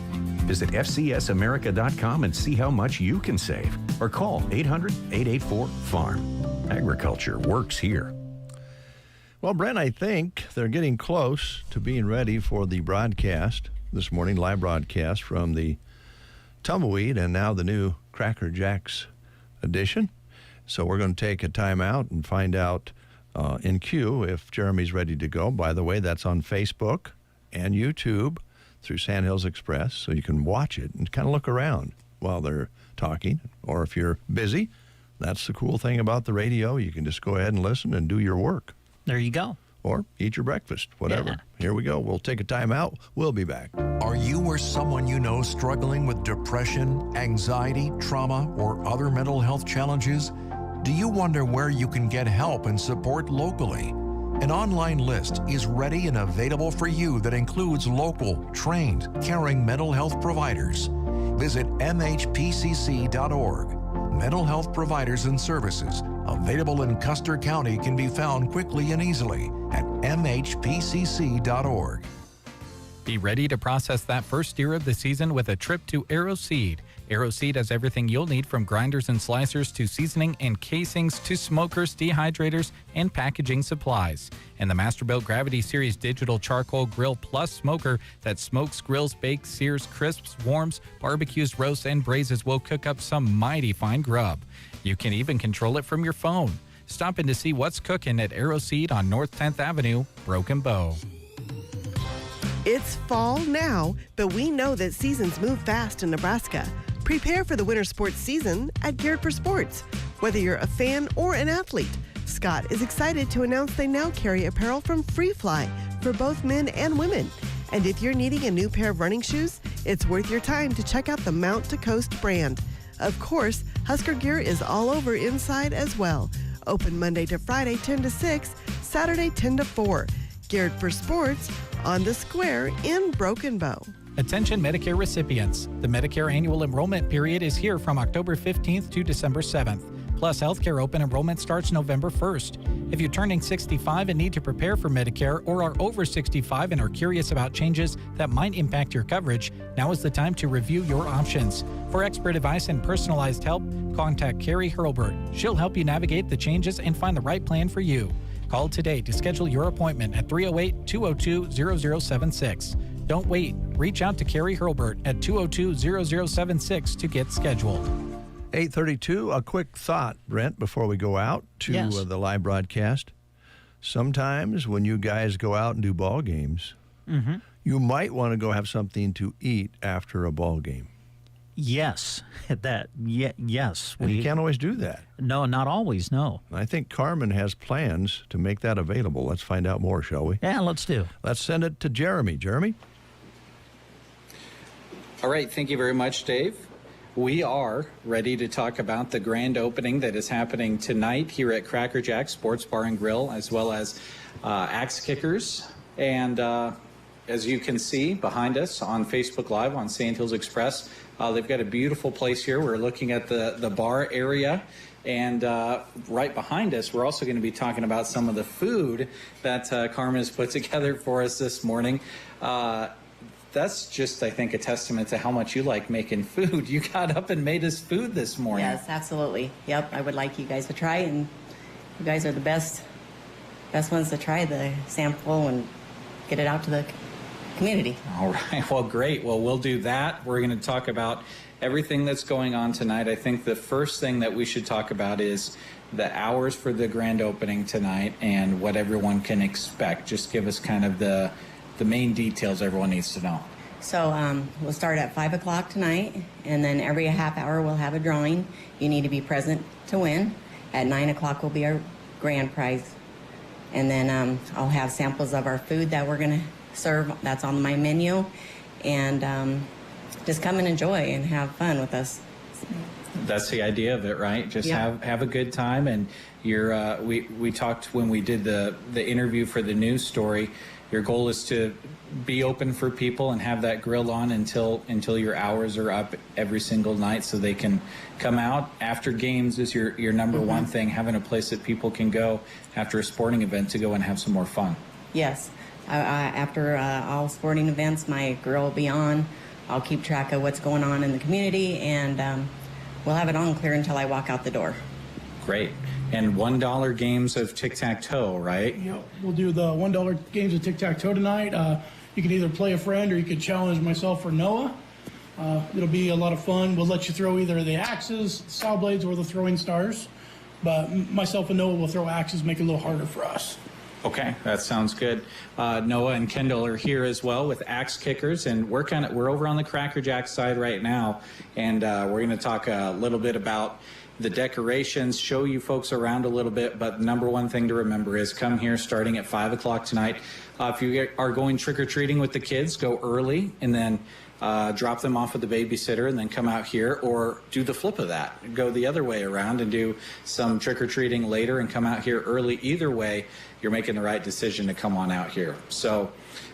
S20: Visit FCSAmerica.com and see how much you can save. Or call 800-884-FARM. Agriculture works here.
S1: Well, Brent, I think they're getting close to being ready for the broadcast this morning, live broadcast from the Tumbleweed and now the new Cracker Jacks edition. So we're going to take a time out and find out in queue if Jeremy's ready to go. By the way, that's on Facebook and YouTube through Sandhills Express, so you can watch it and kind of look around while they're talking. Or if you're busy, that's the cool thing about the radio. You can just go ahead and listen and do your work.
S2: There you go.
S1: Or eat your breakfast, whatever.
S2: Yeah.
S1: Here we go. We'll take a time out. We'll be back.
S3: Are you or someone you know struggling with depression, anxiety, trauma, or other mental health challenges? Do you wonder where you can get help and support locally? An online list is ready and available for you that includes local, trained, caring mental health providers. Visit mhpcc.org. Mental health providers and services available in Custer County can be found quickly and easily at mhpcc.org.
S4: Be ready to process that first steer of the season with a trip to Aeroseed. Aeroseed has everything you'll need from grinders and slicers to seasoning and casings to smokers, dehydrators, and packaging supplies. And the Masterbuilt Gravity Series Digital Charcoal Grill Plus Smoker that smokes, grills, bakes, sears, crisps, warms, barbecues, roasts, and braises will cook up some mighty fine grub. You can even control it from your phone. Stop in to see what's cooking at Aeroseed on North 10th Avenue, Broken Bow.
S14: It's fall now, but we know that seasons move fast in Nebraska. Prepare for the winter sports season at Geared for Sports. Whether you're a fan or an athlete, Scott is excited to announce they now carry apparel from Free Fly for both men and women. And if you're needing a new pair of running shoes, it's worth your time to check out the Mount to Coast brand. Of course, Husker gear is all over inside as well. Open Monday to Friday 10 to 6, Saturday 10 to 4. Geared for sports on the square in Broken Bow.
S4: Attention Medicare recipients. The Medicare annual enrollment period is here from October 15th to December 7th. Plus, healthcare open enrollment starts November 1st. If you're turning 65 and need to prepare for Medicare, or are over 65 and are curious about changes that might impact your coverage, now is the time to review your options. For expert advice and personalized help, contact Carrie Hurlbert. She'll help you navigate the changes and find the right plan for you. Call today to schedule your appointment at 308-202-0076. Don't wait. Reach out to Carrie Hurlbert at 202-0076 to get scheduled.
S1: 8:32, a quick thought, Brent, before we go out to the live broadcast. Sometimes when you guys go out and do ball games, you might want to go have something to eat after a ball game.
S2: Yes, yes.
S1: And you can't always do that.
S2: No, not always, no.
S1: I think Carmen has plans to make that available. Let's find out more, shall we?
S2: Yeah, let's do.
S1: Let's send it to Jeremy. Jeremy?
S21: All right, thank you very much, Dave. We are ready to talk about the grand opening that is happening tonight here at Cracker Jack Sports Bar and Grill, as well as Axe Kickers. And as you can see behind us on Facebook Live on Sand Hills Express, they've got a beautiful place here. We're looking at the bar area. And right behind us, we're also going to be talking about some of the food that Carmen has put together for us this morning. That's just, I think, a testament to how much you like making food. You got up and made us food this morning.
S22: Yes, absolutely. Yep, I would like you guys to try, and you guys are the best ones to try the sample and get it out to the community.
S21: All right, well, great. Well, we'll do that. We're going to talk about everything that's going on tonight. I think the first thing that we should talk about is the hours for the grand opening tonight and what everyone can expect. Just give us kind of the main details everyone needs to know.
S22: So we'll start at 5 o'clock tonight, and then every half hour we'll have a drawing. You need to be present to win. At 9 o'clock will be our grand prize. And then I'll have samples of our food that we're going to serve. That's on my menu. And just come and enjoy and have fun with us.
S21: That's the idea of it, right? Just have a good time. And you're we talked when we did the interview for the news story. Your goal is to be open for people and have that grill on until your hours are up every single night, so they can come out. After games is your number one thing, having a place that people can go after a sporting event to go and have some more fun.
S22: Yes. After all sporting events, my grill will be on. I'll keep track of what's going on in the community, and we'll have it on clear until I walk out the door.
S21: Great. And $1 games of tic-tac-toe, right?
S23: Yep. We'll do the $1 games of tic-tac-toe tonight. You can either play a friend or you could challenge myself or Noah. It'll be a lot of fun. We'll let you throw either the axes, saw blades, or the throwing stars. But myself and Noah will throw axes, make it a little harder for us.
S21: Okay, that sounds good. Noah and Kendall are here as well with Axe Kickers, and we're over on the Cracker Jack side right now, and we're going to talk a little bit about the decorations, show you folks around a little bit, but number one thing to remember is come here starting at 5 o'clock tonight. If you are going trick-or-treating with the kids, go early and then drop them off with the babysitter and then come out here, or do the flip of that. Go the other way around and do some trick-or-treating later and come out here early. Either way, you're making the right decision to come on out here. So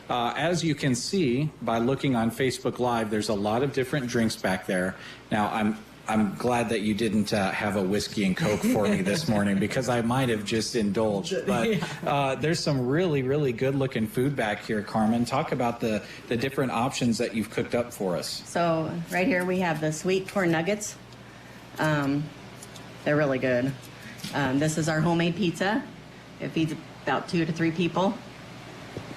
S21: as you can see by looking on Facebook Live, there's a lot of different drinks back there. Now, I'm glad that you didn't have a whiskey and Coke for me this morning, because I might have just indulged. But there's some really, really good-looking food back here, Carmen. Talk about the different options that you've cooked up for us.
S22: So right here we have the sweet corn nuggets. They're really good. This is our homemade pizza. It feeds about 2 to 3 people.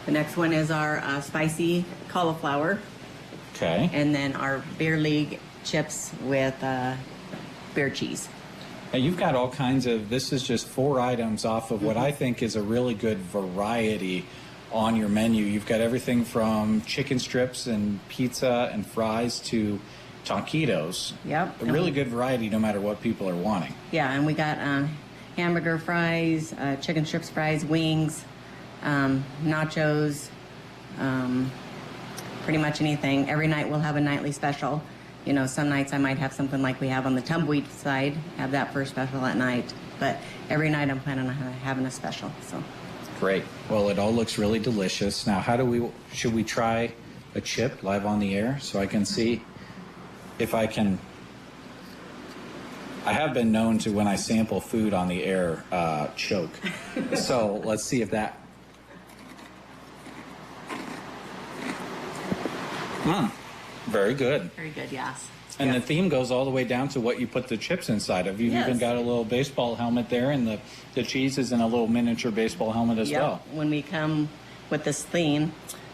S22: The next one is our spicy cauliflower.
S21: Okay.
S22: And then our beer league chips with beer cheese.
S21: Now you've got all kinds of, this is just 4 items off of what I think is a really good variety on your menu. You've got everything from chicken strips and pizza and fries to taquitos.
S22: Yep.
S21: A really good variety no matter what people are wanting.
S22: Yeah, and we got hamburger fries, chicken strips fries, wings, nachos, pretty much anything. Every night we'll have a nightly special. some nights I might have something like we have on the tumbleweed side, have that for a special at night. But every night I'm planning on having a special. So
S21: Great. Well, it all looks really delicious. Now, should we try a chip live on the air so I can see if I can? I have been known to, when I sample food on the air, choke. So let's see if that. Very good.
S22: Very good, yes.
S21: And the theme goes all the way down to what you put the chips inside of. You've even got a little baseball helmet there, and the cheese is in a little miniature baseball helmet as well.
S22: When we come with this theme,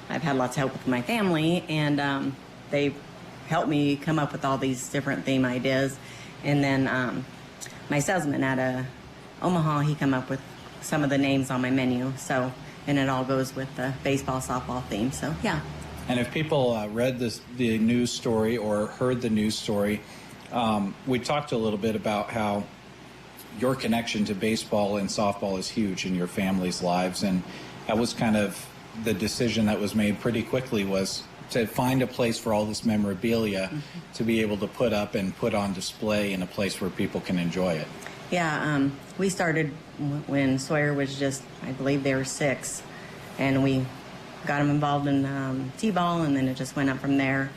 S22: I've had lots of help with my family, and they've helped me come up with all these different theme ideas. And then my salesman at Omaha, he come up with some of the names on my menu. So, and it all goes with the baseball, softball theme. So, yeah.
S21: And if people read the news story or heard the news story, we talked a little bit about how your connection to baseball and softball is huge in your family's lives. And that was kind of the decision that was made pretty quickly, was to find a place for all this memorabilia to be able to put up and put on display in a place where people can enjoy it.
S22: Yeah, we started when Sawyer was just, I believe they were 6, and we got them involved in T-ball, and then it just went up from there.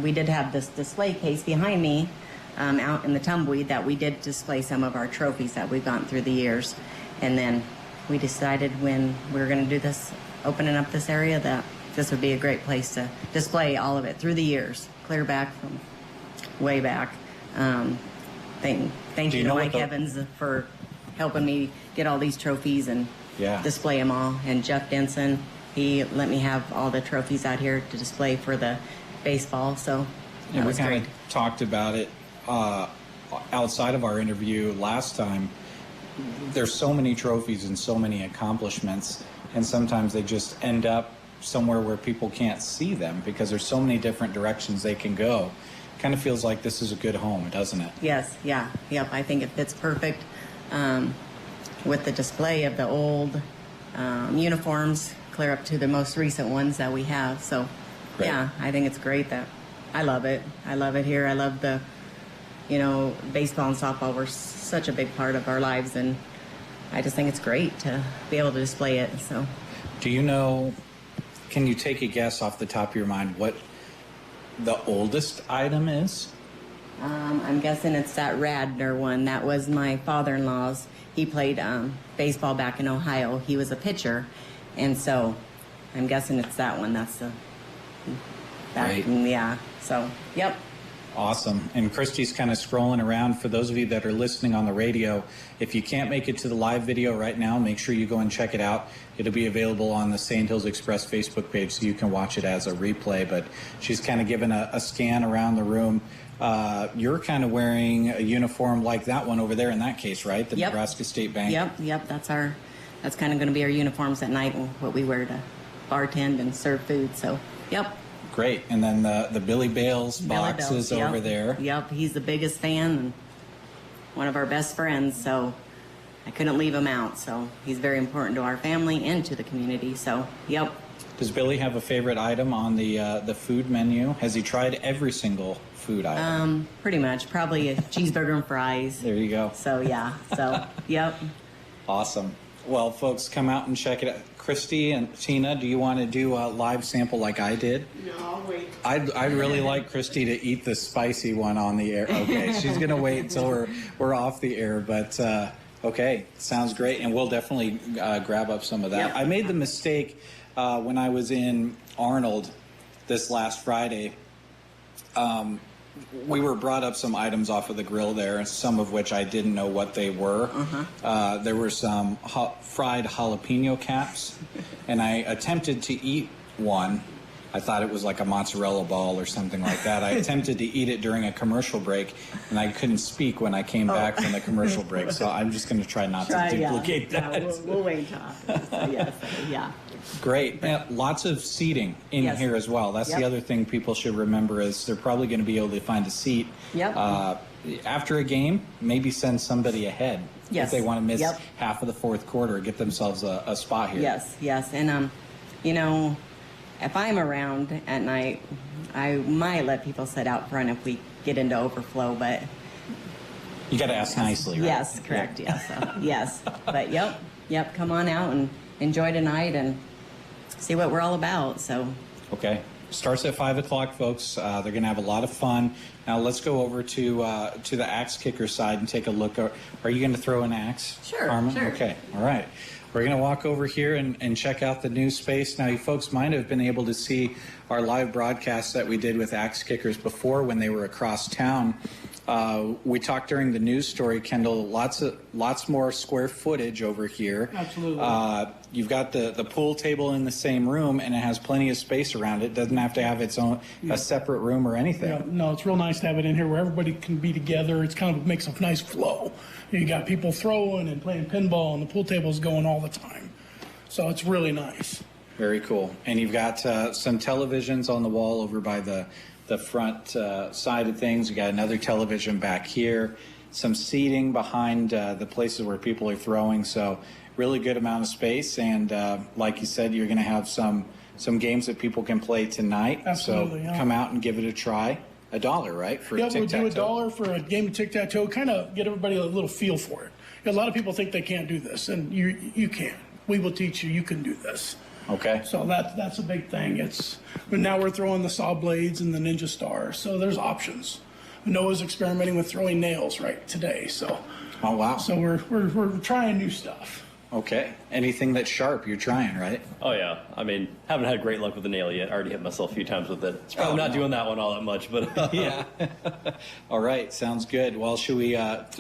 S22: We did have this display case behind me out in the tumbleweed that we did display some of our trophies that we've gotten through the years. And then we decided when we were going to do this, opening up this area, that this would be a great place to display all of it through the years, clear back from way back. Thank you to Mike Evans for helping me get all these trophies and display them all. And Jeff Denson, he let me have all the trophies out here to display for the baseball. So
S21: yeah, we kind of talked about it outside of our interview last time. There's so many trophies and so many accomplishments, and sometimes they just end up somewhere where people can't see them because there's so many different directions they can go. Kind of feels like this is a good home, doesn't it?
S22: Yes, yeah, yep. I think it fits perfect with the display of the old uniforms, clear up to the most recent ones that we have. So, yeah, I think it's great that I love it. I love it here. I love the, baseball and softball were such a big part of our lives, and I just think it's great to be able to display it. So,
S21: do you know? Can you take a guess off the top of your mind what the oldest item is?
S22: I'm guessing it's that Radner one. That was my father-in-law's. He played baseball back in Ohio. He was a pitcher, and so I'm guessing it's that one. That's the
S21: right.
S22: Yeah. So, yep.
S21: Awesome. And Christy's kind of scrolling around. For those of you that are listening on the radio, if you can't make it to the live video right now, make sure you go and check it out. It'll be available on the Sand Hills Express Facebook page, so you can watch it as a replay. But she's kind of given a scan around the room. You're kind of wearing a uniform like that one over there in that case, right? The Nebraska State Bank.
S22: Yep. That's kind of going to be our uniforms at night, what we wear to bartend and serve food. So, yep.
S21: Great. And then the Billy Bales boxes over there.
S22: Yep, he's the biggest fan and one of our best friends, so I couldn't leave him out. So he's very important to our family and to the community. So, yep.
S21: Does Billy have a favorite item on the food menu? Has he tried every single food item?
S22: Pretty much. Probably a cheeseburger and fries.
S21: There you go.
S22: So, yeah. So, yep.
S21: Awesome. Well, folks, come out and check it out. Christy and Tina, do you want to do a live sample like I did?
S14: No, I'll wait.
S21: I'd really like Christy to eat the spicy one on the air. Okay, she's going to wait until we're off the air, but okay, sounds great, and we'll definitely grab up some of that.
S22: Yep.
S21: I made the mistake when I was in Arnold this last Friday. We were brought up some items off of the grill there, some of which I didn't know what they were. There were some fried jalapeno caps, and I attempted to eat one. I thought it was like a mozzarella ball or something like that. I attempted to eat it during a commercial break, and I couldn't speak when I came back from the commercial break, so I'm just going to try not to duplicate that.
S22: Yeah, we'll wait till yeah.
S21: Great. Lots of seating in here as well. That's the other thing people should remember is they're probably going to be able to find a seat. After a game, maybe send somebody ahead if they want to miss half of the fourth quarter, get themselves a spot here.
S22: Yes. And, if I'm around at night, I might let people sit out front if we get into overflow, but...
S21: You got to ask nicely, right?
S22: Yes, correct, yes. Yes, but yep, come on out and enjoy tonight and see what we're all about, so...
S21: Okay. Starts at 5 o'clock, folks. They're going to have a lot of fun. Now let's go over to the axe kicker side and take a look. Are you going to throw an axe,
S22: Sure,
S21: Carmen?
S22: sure.
S21: Okay, all right. We're going to walk over here and check out the new space. Now, you folks might have been able to see our live broadcasts that we did with axe kickers before when they were across town. We talked during the news story, Kendall, lots more square footage over here.
S23: Absolutely.
S21: You've got the pool table in the same room, and it has plenty of space around it. Doesn't have to have its own a separate room or anything.
S23: Yeah, no, it's real nice to have it in here where everybody can be together. It's kind of makes a nice flow. You got people throwing and playing pinball, and the pool table's going all the time. So it's really nice.
S21: Very cool. And you've got some televisions on the wall over by the front side of things. You got another television back here, some seating behind the places where people are throwing. So really good amount of space. And like you said, you're going to have some games that people can play tonight.
S23: Absolutely,
S21: so
S23: yeah.
S21: come out and give it a try. $1, right? For
S23: Yeah, we'll do
S21: tic-tac-toe?
S23: $1 for a game of tic-tac-toe, kind of get everybody a little feel for it. A lot of people think they can't do this, and you can. We will teach you can do this.
S21: Okay.
S23: So that's a big thing. But now we're throwing the saw blades and the ninja stars, so there's options. Noah's experimenting with throwing nails right today, so.
S21: Oh, wow.
S23: So we're trying new stuff.
S21: Okay. Anything that's sharp, you're trying, right?
S5: Oh, yeah. I mean, haven't had great luck with the nail yet. I already hit myself a few times with it. It's probably not doing that one all that much, but...
S21: Yeah. All right. Sounds good. Well, should we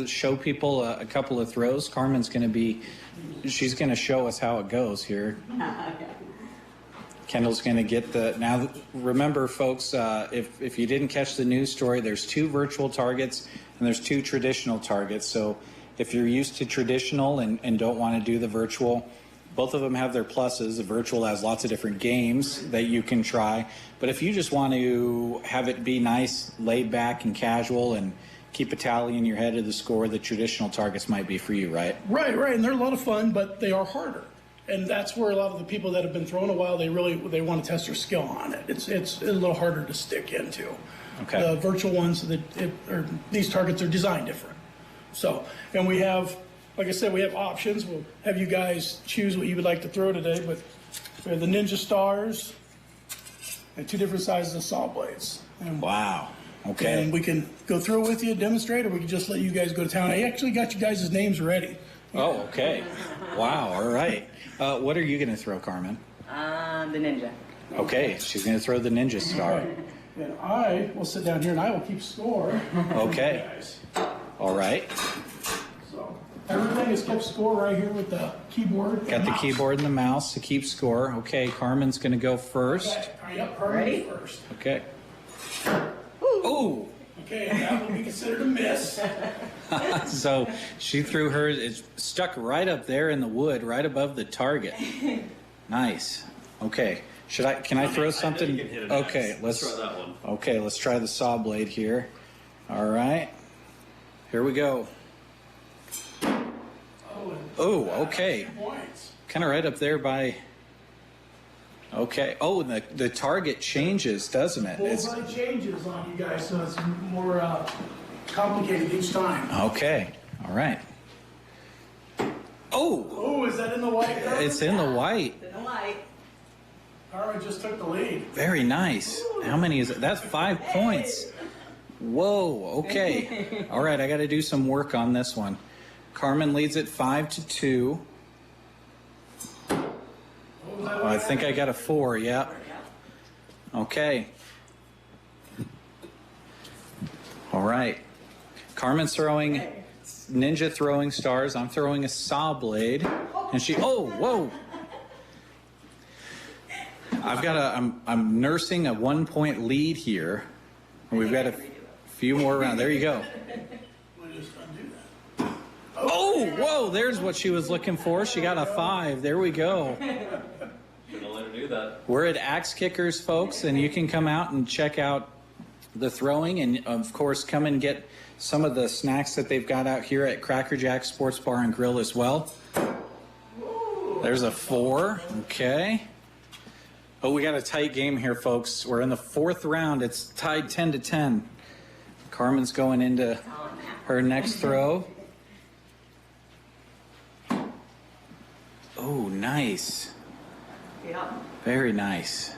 S21: show people a couple of throws? Carmen's going to she's going to show us how it goes here. Kendall's going to get now remember, folks, if you didn't catch the news story, there's 2 virtual targets and there's 2 traditional targets. So if you're used to traditional and don't want to do the virtual, both of them have their pluses. The virtual has lots of different games that you can try. But if you just want to have it be nice, laid back and casual and keep a tally in your head of the score, the traditional targets might be for you, right?
S23: Right. And they're a lot of fun, but they are harder. And that's where a lot of the people that have been throwing a while, they want to test their skill on it. It's a little harder to stick into.
S21: Okay.
S23: The virtual ones, these targets are designed different. So, and we have, like I said, we have options. We'll have you guys choose what you would like to throw today, but we have the ninja stars and 2 different sizes of saw blades. And,
S21: wow. Okay.
S23: And we can go through it with you, demonstrate, or we can just let you guys go to town. I actually got you guys' names ready.
S21: Oh, okay. Wow. All right. What are you going to throw, Carmen?
S22: The ninja.
S21: Okay. She's going to throw the ninja star.
S23: And I will sit down here and I will keep score.
S21: Okay. All right.
S23: So everything is kept score right here with the keyboard.
S21: Got the keyboard and the mouse to keep score. Okay. Carmen's going to go first.
S23: Okay. Yep, Carmen's first.
S21: Okay. Ooh.
S23: Okay, and that will be considered a miss.
S21: So she threw hers. It's stuck right up there in the wood, right above the target. Nice. Okay. Can I throw something? Okay, let's
S5: try that one.
S21: Okay, let's try the saw blade here. All right. Here we go. Oh, okay. Kind of right up there by. Okay. Oh, and the target changes, doesn't it?
S23: Bullseye changes on you guys, so it's more complicated each time.
S21: Okay. All right.
S23: Oh, is that in the white?
S21: It's in the white.
S22: In the white.
S23: Carmen just took the lead.
S21: Very nice. How many is it? That's 5 points. Whoa. Okay. All right. I got to do some work on this one. Carmen leads it 5-2. Oh, I think I got a 4. Yep. Okay. All right. Carmen's throwing ninja throwing stars. I'm throwing a saw blade, and she. Oh, whoa. I'm nursing a 1-point lead here. We've got a few more rounds. There you go. Oh, whoa, there's what she was looking for. She got a 5. There we go.
S5: Shouldn't have let her do that.
S21: We're at Axe Kickers, folks, and you can come out and check out the throwing and, of course, come and get some of the snacks that they've got out here at Cracker Jack Sports Bar and Grill as well. There's a 4. Okay. Oh, we got a tight game here, folks. We're in the 4th round. It's tied 10-10. Carmen's going into her next throw. Oh, nice.
S6: Yeah.
S21: Very nice.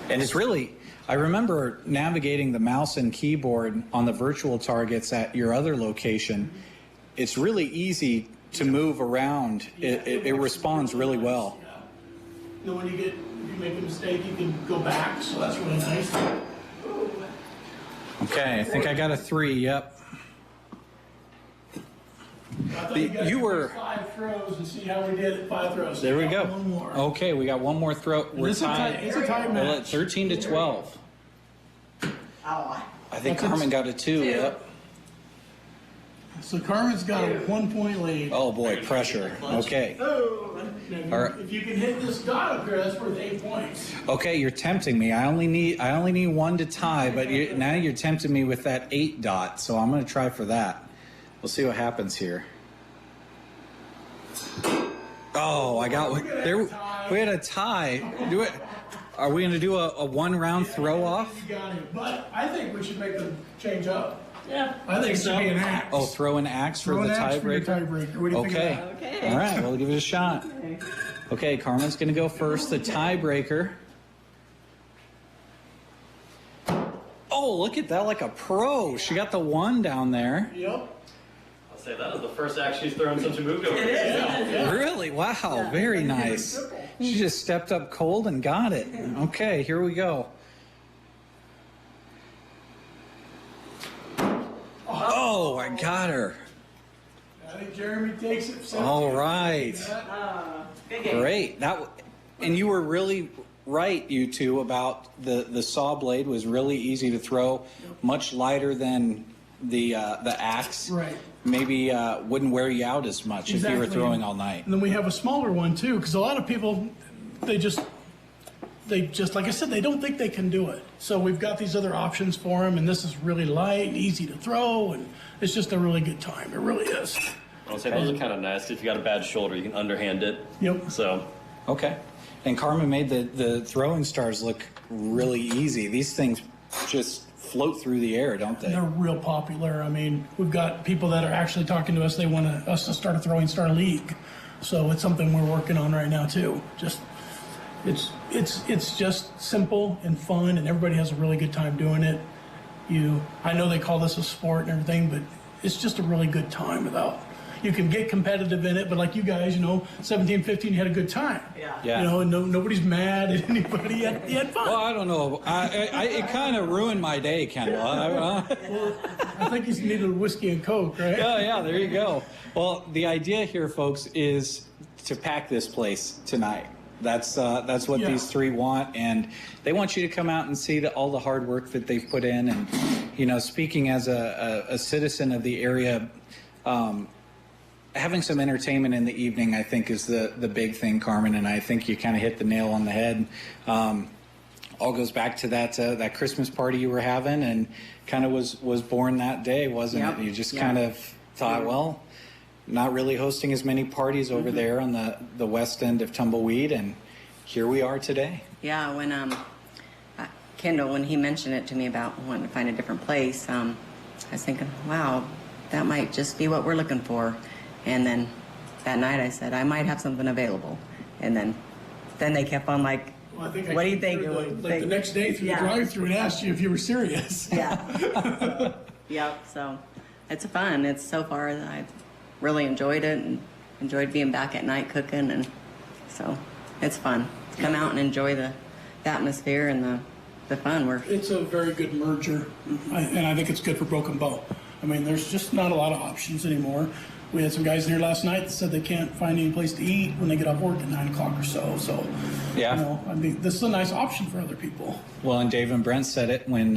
S21: And it's really, I remember navigating the mouse and keyboard on the virtual targets at your other location. It's really easy to move around. It responds really well.
S23: You know, if you make a mistake, you can go back, so that's really nice.
S21: Okay, I think I got a 3, yep. You were
S23: 5 throws and see how we did at 5 throws.
S21: There we go.
S23: One more.
S21: Okay, we got one more throw. We're tied.
S23: It's a tie
S21: We're at
S23: match.
S21: 13-12. I think Carmen got a 2. Yep.
S23: So Carmen's got a 1-point lead.
S21: Oh boy, pressure. Okay.
S23: Now, if you can hit this dot up here, that's worth 8 points.
S21: Okay, you're tempting me. I only need 1 to tie, but now you're tempting me with that 8 dot. So I'm going to try for that. We'll see what happens here. Oh, I got there. We had a tie. Do it. Are we going to do a 1-round throw off?
S23: You got it. But I think we should make them change up. Yeah. I think it should be an axe.
S21: Oh, throw an axe for the tiebreaker?
S23: What do you think of that?
S21: Okay. All right, we'll give it a shot. Okay, Carmen's going to go first. The tiebreaker. Oh, look at that, like a pro. She got the 1 down there.
S23: Yep.
S5: I'll say that was the first axe she's thrown since we moved over.
S23: It is. Yeah.
S21: Really? Wow, very nice. She just stepped up cold and got it. Okay, here we go. Oh, I got her.
S23: I think Jeremy takes it.
S21: All right. Great. And you were really right, you two, about the saw blade was really easy to throw, much lighter than the axe.
S23: Right.
S21: Maybe wouldn't wear you out as much if you were throwing all night.
S23: And then we have a smaller one too, because a lot of people, they just like I said, they don't think they can do it. So we've got these other options for them, and this is really light and easy to throw, and it's just a really good time. It really is.
S5: I'll say those are kind of nice. If you got a bad shoulder, you can underhand it.
S23: Yep.
S5: So.
S21: Okay. And Carmen made the throwing stars look really easy. These things just float through the air, don't they?
S23: They're real popular. I mean, we've got people that are actually talking to us. They want us to start a throwing star league. So it's something we're working on right now too. It's just simple and fun, and everybody has a really good time doing it. I know they call this a sport and everything, but it's just a really good time. You can get competitive in it, but like you guys, 17, 15, you had a good time. Yeah. And nobody's mad at anybody. You had fun.
S21: Well, I don't know. It kind of ruined my day, Kendall.
S23: I think you needed a whiskey and Coke, right?
S21: Yeah, there you go. Well, the idea here, folks, is to pack this place tonight. That's what these 3 want, and they want you to come out and see all the hard work that they've put in. And speaking as a citizen of the area, having some entertainment in the evening, I think, is the big thing, Carmen, and I think you kind of hit the nail on the head. All goes back to that Christmas party you were having, and kind of was born that day, wasn't it? You just kind of thought, well, not really hosting as many parties over there on the west end of Tumbleweed, and here we are today.
S22: Yeah, when Kendall, when he mentioned it to me about wanting to find a different place, I was thinking, wow, that might just be what we're looking for. And then that night I said, I might have something available. And then they kept on like,
S23: well,
S22: what do you think?
S23: The next day through the drive-thru and asked you if you were serious.
S22: Yeah. Yep, so it's fun. It's so far that I've really enjoyed it and enjoyed being back at night cooking, and so it's fun to come out and enjoy the atmosphere and the fun.
S23: It's a very good merger, and I think it's good for Broken Bow. I mean, there's just not a lot of options anymore. We had some guys there last night that said they can't find any place to eat when they get off work at 9 o'clock or so. So,
S21: yeah,
S23: I mean, this is a nice option for other people.
S21: Well, and Dave and Brent said it when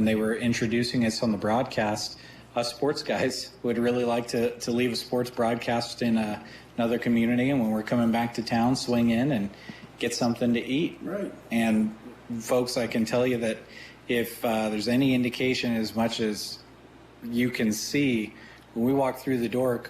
S21: they were introducing us on the broadcast. Us sports guys would really like to leave a sports broadcast in another community, and when we're coming back to town, swing in and get something to eat.
S23: Right.
S21: And folks, I can tell you that if there's any indication, as much as you can see, when we walk through the door,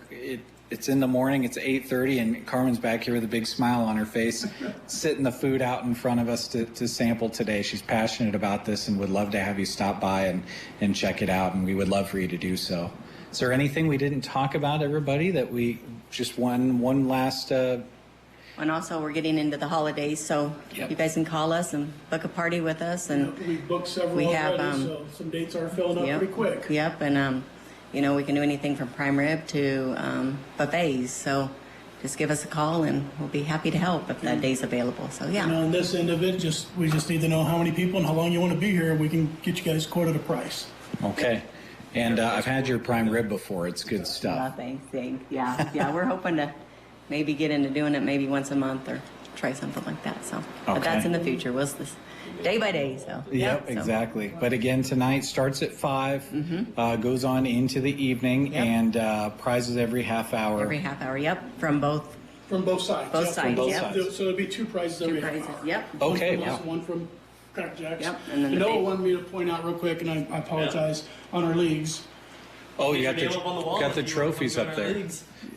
S21: It's in the morning, it's 8:30, and Carmen's back here with a big smile on her face, sitting the food out in front of us to sample today. She's passionate about this and would love to have you stop by and check it out, and we would love for you to do so. Is there anything we didn't talk about, everybody, that we just one last...
S22: And also, we're getting into the holidays, so you guys can call us and book a party with us. And
S23: we booked several already, so some dates are filling up pretty quick.
S22: Yep, and you know, we can do anything from prime rib to buffets. So just give us a call, and we'll be happy to help if that day's available. So yeah.
S23: And on this end of it, we just need to know how many people and how long you want to be here. We can get you guys quoted a price.
S21: Okay. And I've had your prime rib before. It's good stuff.
S22: Yeah, thanks. Yeah, we're hoping to maybe get into doing it maybe once a month or try something like that. So, but that's in the future. We'll this day by day. So.
S21: Yep, exactly. But again, tonight starts at 5, goes on into the evening, and prizes every half hour.
S22: Every half hour. Yep, from both
S23: sides.
S22: Both sides.
S23: So there'll be 2 prizes every half hour.
S22: Yep.
S21: Okay.
S23: One from us, one from Cracker Jacks.
S22: Yep. And then
S23: Noah wanted me to point out real quick, and I apologize, on our leagues.
S21: Oh, you got the trophies up there.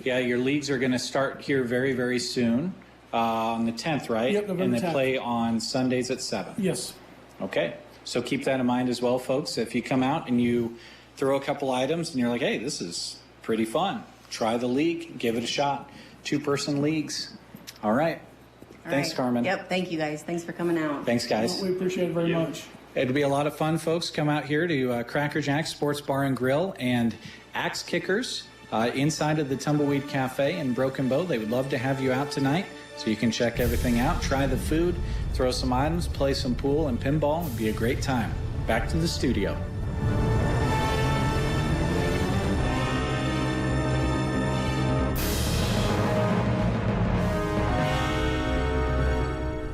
S21: Yeah, your leagues are going to start here very, very soon, on the 10th, right?
S23: Yep, November
S21: and they
S23: 10th.
S21: play on Sundays at 7.
S23: Yes.
S21: Okay, so keep that in mind as well, folks. If you come out and you throw a couple items and you're like, hey, this is pretty fun, try the league, give it a shot. 2-person leagues. All right. Thanks, Carmen.
S22: Yep, thank you guys. Thanks for coming out.
S21: Thanks, guys.
S23: We appreciate it very much.
S21: It'll be a lot of fun, folks. Come out here to Cracker Jack Sports Bar and Grill and Axe Kickers inside of the Tumbleweed Cafe in Broken Bow. They would love to have you out tonight so you can check everything out, try the food, throw some items, play some pool and pinball. It'd be a great time. Back to the studio.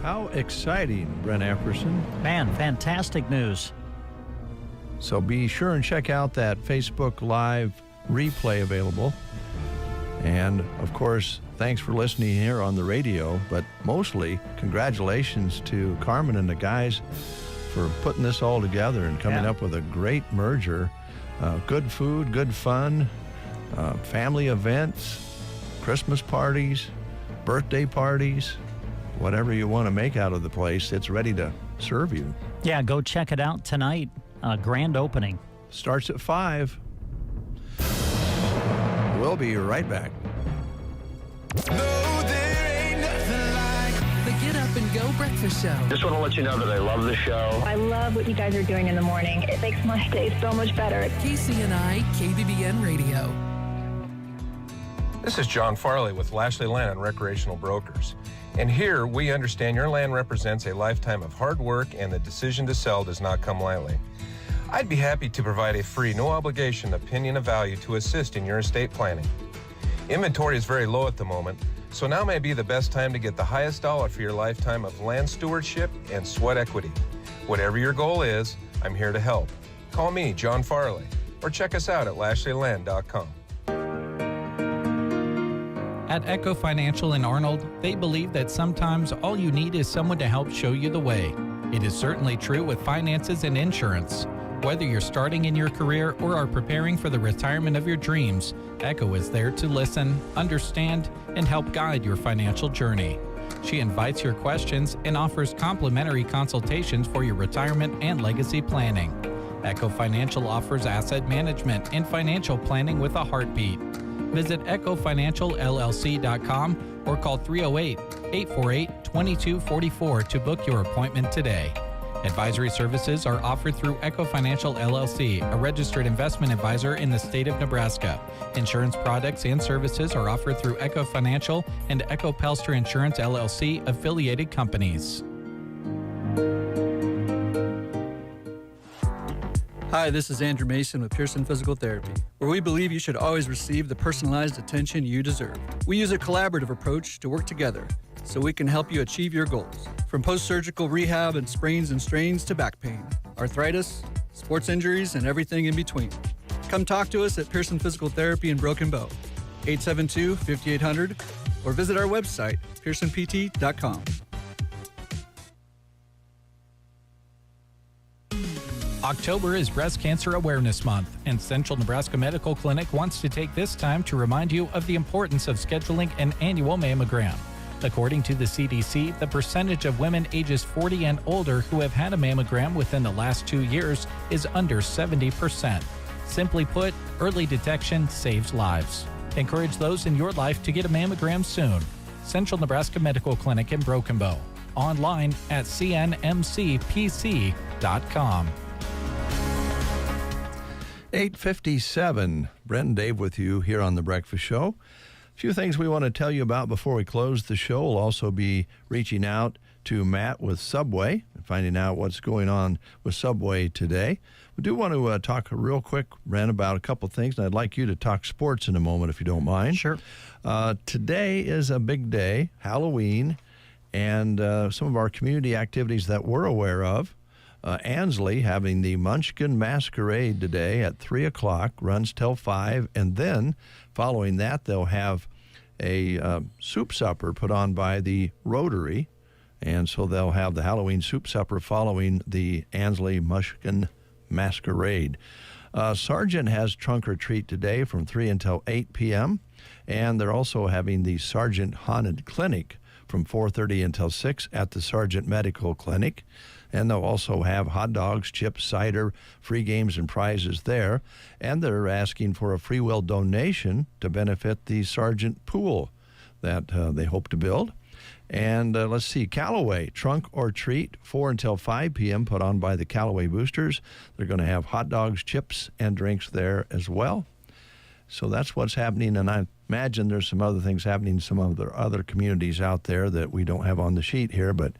S1: How exciting, Brent Epperson.
S2: Man, fantastic news.
S1: So be sure and check out that Facebook Live replay available. And, of course, thanks for listening here on the radio, but mostly congratulations to Carmen and the guys for putting this all together and coming up with a great merger. Good food, good fun, family events, Christmas parties, birthday parties, whatever you want to make out of the place, it's ready to serve you.
S2: Yeah, go check it out tonight. Grand opening.
S1: Starts at 5. We'll be right back.
S6: The Get Up and Go Breakfast Show.
S15: Just want to let you know that I love the show.
S7: I love what you guys are doing in the morning. It makes my day so much better.
S6: KCNI KBBN Radio.
S8: This is John Farley with Lashley Land and Recreational Brokers. And here we understand your land represents a lifetime of hard work and the decision to sell does not come lightly. I'd be happy to provide a free, no obligation opinion of value to assist in your estate planning. Inventory is very low at the moment, so now may be the best time to get the highest dollar for your lifetime of land stewardship and sweat equity. Whatever your goal is, I'm here to help. Call me, John Farley, or check us out at LashleyLand.com.
S4: At Echo Financial in Arnold, they believe that sometimes all you need is someone to help show you the way. It is certainly true with finances and insurance. Whether you're starting in your career or are preparing for the retirement of your dreams, Echo is there to listen, understand, and help guide your financial journey. She invites your questions and offers complimentary consultations for your retirement and legacy planning. Echo Financial offers asset management and financial planning with a heartbeat. Visit echofinancialllc.com or call 308-848-2244 to book your appointment today. Advisory services are offered through Echo Financial LLC, a registered investment advisor in the state of Nebraska. Insurance products and services are offered through Echo Financial and Echo Pelster Insurance LLC affiliated companies.
S24: Hi, this is Andrew Mason with Pearson Physical Therapy, where we believe you should always receive the personalized attention you deserve. We use a collaborative approach to work together so we can help you achieve your goals. From post-surgical rehab and sprains and strains to back pain, arthritis, sports injuries, and everything in between. Come talk to us at Pearson Physical Therapy in Broken Bow, 872-5800, or visit our website, pearsonpt.com.
S4: October is Breast Cancer Awareness Month, and Central Nebraska Medical Clinic wants to take this time to remind you of the importance of scheduling an annual mammogram. According to the CDC, the percentage of women ages 40 and older who have had a mammogram within the last 2 years is under 70%. Simply put, early detection saves lives. Encourage those in your life to get a mammogram soon. Central Nebraska Medical Clinic in Broken Bow. Online at cnmcpc.com.
S1: 8:57. Brent and Dave with you here on The Breakfast Show. A few things we want to tell you about before we close the show. We'll also be reaching out to Matt with Subway and finding out what's going on with Subway today. We do want to talk real quick, Brent, about a couple things, and I'd like you to talk sports in a moment if you don't mind.
S2: Sure.
S1: Today is a big day, Halloween, and some of our community activities that we're aware of. Ansley having the Munchkin Masquerade today at 3 o'clock, runs till 5, and then following that they'll have a soup supper put on by the Rotary, and so they'll have the Halloween soup supper following the Ansley Munchkin Masquerade. Sargent has trunk or treat today from 3 until 8 p.m., and they're also having the Sargent Haunted Clinic from 4:30 until 6 at the Sargent Medical Clinic. And they'll also have hot dogs, chips, cider, free games and prizes there. And they're asking for a free will donation to benefit the Sargent Pool that they hope to build. And let's see, Callaway, trunk or treat, 4 until 5 p.m., put on by the Callaway Boosters. They're going to have hot dogs, chips, and drinks there as well. So that's what's happening, and I imagine there's some other things happening in some of the other communities out there that we don't have on the sheet here. But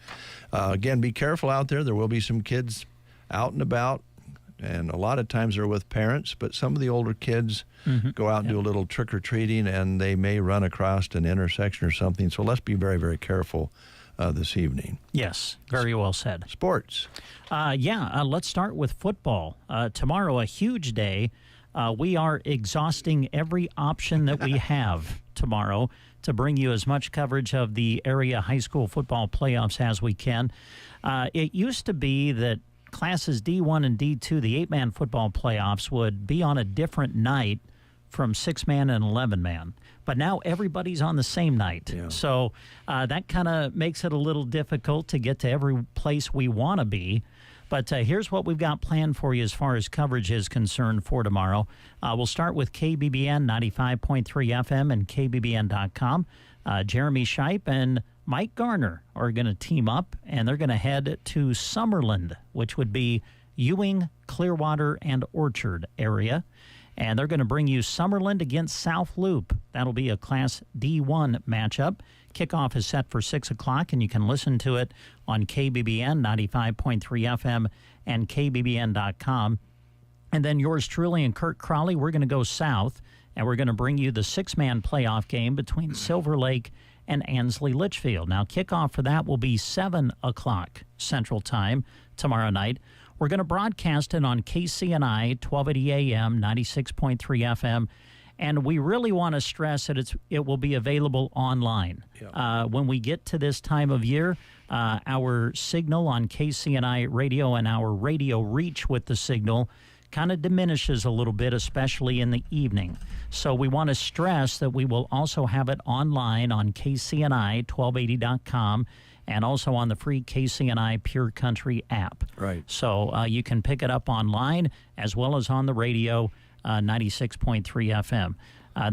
S1: again, be careful out there. There will be some kids out and about, and a lot of times they're with parents, but some of the older kids go out and do a little trick-or-treating, and they may run across an intersection or something. So let's be very, very careful this evening.
S2: Yes, very well said.
S1: Sports.
S2: Let's start with football. Tomorrow, a huge day. We are exhausting every option that we have tomorrow to bring you as much coverage of the area high school football playoffs as we can. It used to be that classes D1 and D2, the 8-man football playoffs, would be on a different night from 6-man and 11-man. But now everybody's on the same night. Yeah. So that kind of makes it a little difficult to get to every place we want to be. But here's what we've got planned for you as far as coverage is concerned for tomorrow. We'll start with KBBN 95.3 FM and KBBN.com. Jeremy Shipe and Mike Garner are going to team up, and they're going to head to Summerland, which would be Ewing, Clearwater, and Orchard area. And they're going to bring you Summerland against South Loop. That'll be a Class D1 matchup. Kickoff is set for 6 o'clock, and you can listen to it on KBBN 95.3 FM and KBBN.com. And then yours truly and Kurt Crowley, we're going to go south, and we're going to bring you the 6-man playoff game between Silver Lake and Ansley Litchfield. Now, kickoff for that will be 7 o'clock Central Time tomorrow night. We're going to broadcast it on KCNI 1280 AM, 96.3 FM. And we really want to stress that it will be available online. Yeah. When we get to this time of year, our signal on KCNI radio and our radio reach with the signal kind of diminishes a little bit, especially in the evening. So we want to stress that we will also have it online on KCNI1280.com and also on the free KCNI Pure Country app.
S1: Right.
S2: So you can pick it up online as well as on the radio. 96.3 FM.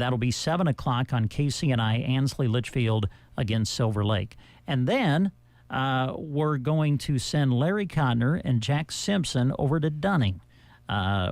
S2: That'll be 7 o'clock on KCNI Ansley Litchfield against Silver Lake. And then we're going to send Larry Codner and Jack Simpson over to Dunning.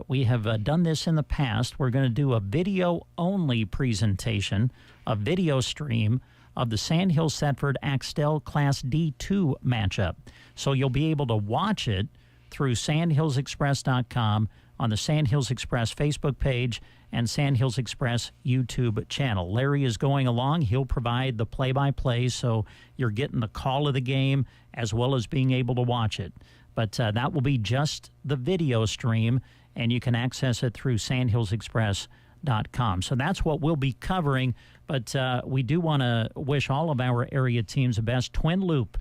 S2: We have done this in the past. We're going to do a video-only presentation, a video stream of the Sandhills-Thetford-Axtell Class D2 matchup. So you'll be able to watch it through sandhillsexpress.com, on the Sandhills Express Facebook page and Sandhills Express YouTube channel. Larry is going along. He'll provide the play-by-play, so you're getting the call of the game as well as being able to watch it. But that will be just the video stream, and you can access it through sandhillsexpress.com. So that's what we'll be covering, but we do want to wish all of our area teams the best. Twin Loop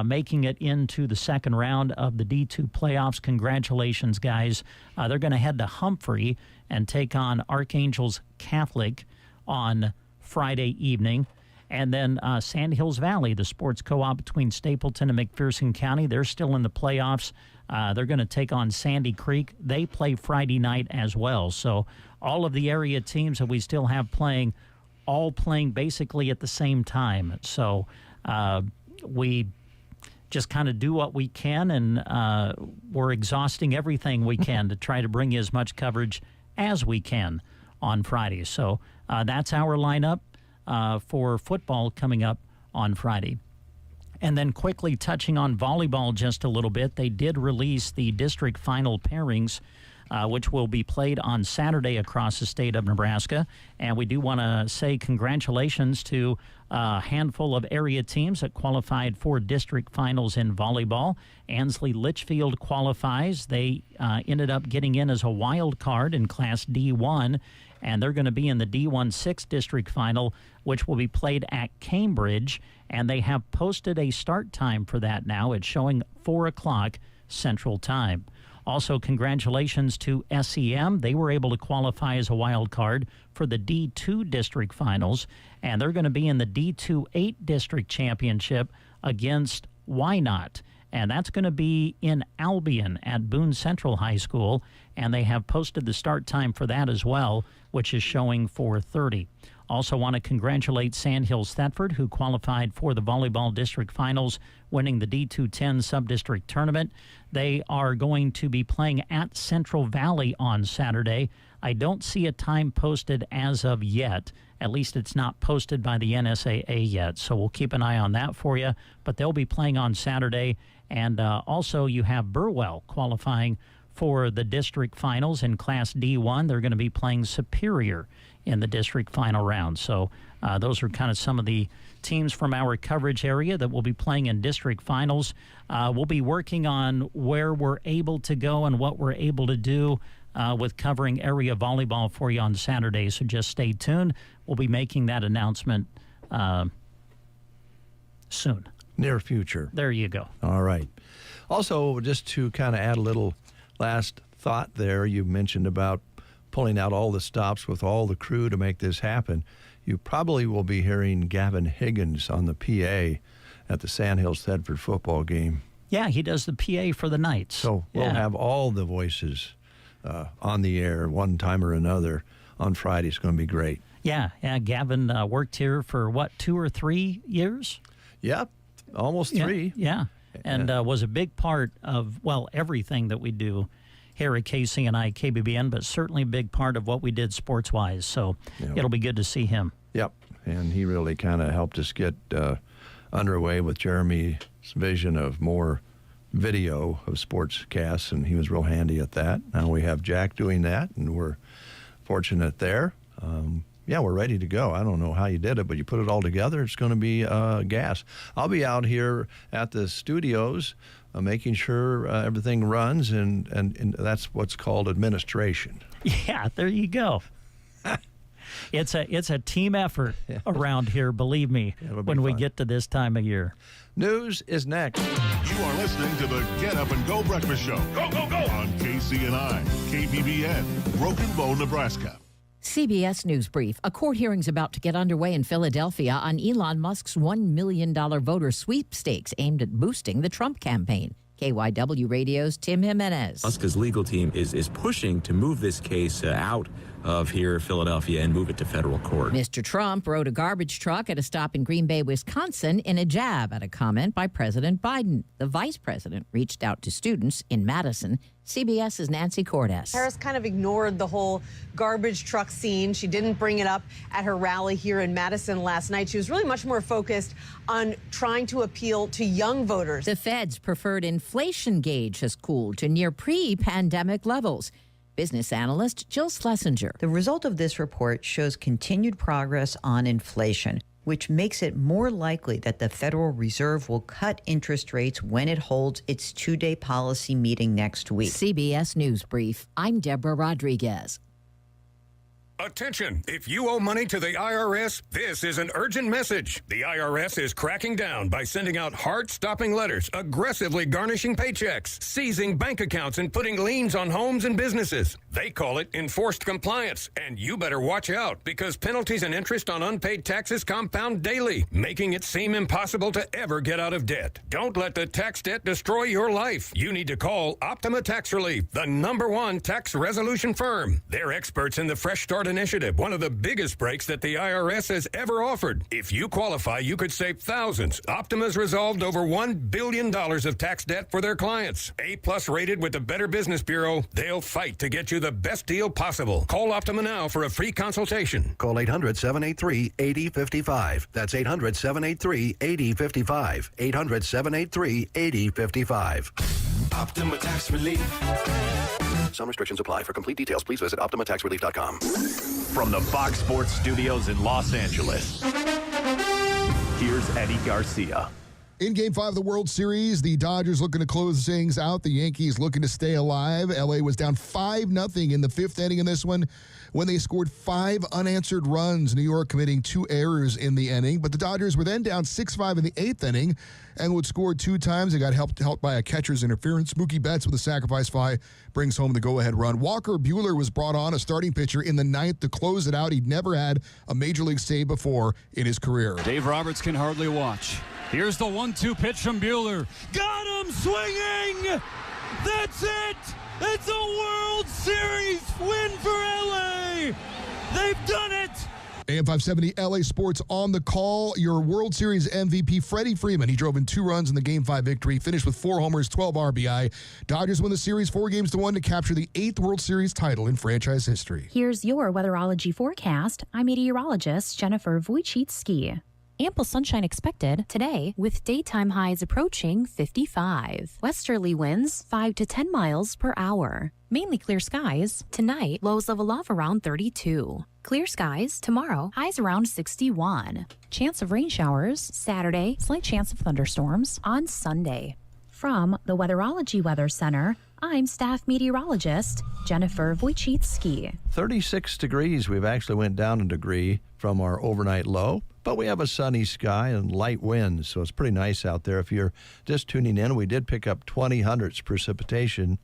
S2: making it into the second round of the D2 playoffs. Congratulations, guys. They're going to head to Humphrey and take on Archangels Catholic on Friday evening. And then Sand Hills Valley, the sports co-op between Stapleton and McPherson County, they're still in the playoffs. They're going to take on Sandy Creek. They play Friday night as well. So all of the area teams that we still have playing, all playing basically at the same time. So we just kind of do what we can, and we're exhausting everything we can to try to bring you as much coverage as we can on Friday. So that's our lineup for football coming up on Friday. And then quickly touching on volleyball just a little bit, they did release the district final pairings, which will be played on Saturday across the state of Nebraska. And we do want to say congratulations to a handful of area teams that qualified for district finals in volleyball. Ansley Litchfield qualifies. They ended up getting in as a wild card in Class D1, and they're going to be in the D1 6 district final, which will be played at Cambridge. And they have posted a start time for that now. It's showing 4 o'clock Central Time. Also, congratulations to SEM. They were able to qualify as a wild card for the D2 district finals, and they're going to be in the D2 8 district championship against Wynot. And that's going to be in Albion at Boone Central High School, and they have posted the start time for that as well, which is showing 4:30. Also want to congratulate Sandhills Thetford, who qualified for the volleyball district finals, winning the D210 sub-district tournament. They are going to be playing at Central Valley on Saturday. I don't see a time posted as of yet. At least it's not posted by the NSAA yet, so we'll keep an eye on that for you. But they'll be playing on Saturday. And also you have Burwell qualifying for the district finals in Class D1. They're going to be playing Superior in the district final round. So those are kind of some of the teams from our coverage area that will be playing in district finals. We'll be working on where we're able to go and what we're able to do with covering area volleyball for you on Saturday. So just stay tuned. We'll be making that announcement soon.
S1: Near future.
S2: There you go.
S1: All right. Also, just to kind of add a little last thought there, you mentioned about pulling out all the stops with all the crew to make this happen. You probably will be hearing Gavin Higgins on the PA at the Sandhills Thetford football game.
S2: Yeah, he does the PA for the Knights.
S1: So we'll have all the voices on the air one time or another on Friday. It's going to be great.
S2: Yeah. Gavin worked here for, 2 or 3 years?
S1: Yep, almost 3.
S2: Yeah. And was a big part of, everything that we do here at KCNI KBBN, but certainly a big part of what we did sports-wise. So it'll be good to see him.
S1: Yep, and he really kind of helped us get underway with Jeremy's vision of more video of sportscasts, and he was real handy at that. Now we have Jack doing that, and we're fortunate there. We're ready to go. I don't know how you did it, but you put it all together. It's going to be gas. I'll be out here at the studios making sure everything runs, and that's what's called administration.
S2: Yeah, there you go. It's a team effort around here, believe me, when we get to this time of year.
S1: News is next.
S16: You are listening to the Get Up and Go Breakfast Show. Go, go, go! On KCNI, KBBN, Broken Bow, Nebraska.
S9: CBS News Brief. A court hearing's about to get underway in Philadelphia on Elon Musk's $1 million voter sweepstakes aimed at boosting the Trump campaign. KYW Radio's Tim Jimenez.
S10: Musk's legal team is pushing to move this case out of here, Philadelphia, and move it to federal court.
S9: Mr. Trump rode a garbage truck at a stop in Green Bay, Wisconsin, in a jab at a comment by President Biden. The vice president reached out to students in Madison. CBS's Nancy Cordes.
S11: Harris kind of ignored the whole garbage truck scene. She didn't bring it up at her rally here in Madison last night. She was really much more focused on trying to appeal to young voters.
S9: The Fed's preferred inflation gauge has cooled to near pre-pandemic levels. Business analyst Jill Schlesinger.
S12: The result of this report shows continued progress on inflation, which makes it more likely that the Federal Reserve will cut interest rates when it holds its two-day policy meeting next week.
S9: CBS News Brief. I'm Deborah Rodriguez.
S13: Attention, if you owe money to the IRS, this is an urgent message. The IRS is cracking down by sending out heart-stopping letters, aggressively garnishing paychecks, seizing bank accounts, and putting liens on homes and businesses. They call it enforced compliance, and you better watch out because penalties and interest on unpaid taxes compound daily, making it seem impossible to ever get out of debt. Don't let the tax debt destroy your life. You need to call Optima Tax Relief, the #1 tax resolution firm. They're experts in the Fresh Start Initiative, one of the biggest breaks that the IRS has ever offered. If you qualify, you could save thousands. Optima's resolved over $1 billion of tax debt for their clients. A+ rated with the Better Business Bureau, they'll fight to get you the best deal possible. Call Optima now for a free consultation.
S17: Call 800-783-8055. That's 800-783-8055. 800-783-8055.
S18: Optima Tax Relief.
S17: Some restrictions apply. For complete details, please visit OptimaTaxRelief.com.
S19: From the Fox Sports Studios in Los Angeles, here's Eddie Garcia.
S25: In Game 5 of the World Series, the Dodgers looking to close things out. The Yankees looking to stay alive. L.A. was down 5-0 in the 5th inning in this one when they scored 5 unanswered runs. New York committing 2 errors in the inning. But the Dodgers were then down 6-5 in the 8th inning and would score 2 times. They got helped by a catcher's interference. Mookie Betts with a sacrifice fly brings home the go-ahead run. Walker Buehler was brought on, a starting pitcher, in the 9th to close it out. He'd never had a major league save before in his career.
S26: Dave Roberts can hardly watch. Here's the 1-2 pitch from Buehler. Got him swinging! That's it! It's a World Series win for LA! They've done it!
S25: AM 570 LA Sports on the call. Your World Series MVP, Freddie Freeman. He drove in 2 runs in the Game 5 victory, finished with 4 homers, 12 RBI. Dodgers win the series 4-1 to capture the 8th World Series title in franchise history.
S27: Here's your weatherology forecast. I'm meteorologist Jennifer Wojcicki. Ample sunshine expected today with daytime highs approaching 55. Westerly winds 5 to 10 miles per hour. Mainly clear skies. Tonight, lows level off around 32. Clear skies tomorrow, highs around 61. Chance of rain showers Saturday, slight chance of thunderstorms on Sunday. From the Weatherology Weather Center, I'm staff meteorologist Jennifer Wojcicki.
S1: 36 degrees. We've actually went down a degree from our overnight low, but we have a sunny sky and light winds, so it's pretty nice out there. If you're just tuning in, we did pick up 20 hundredths precipitation,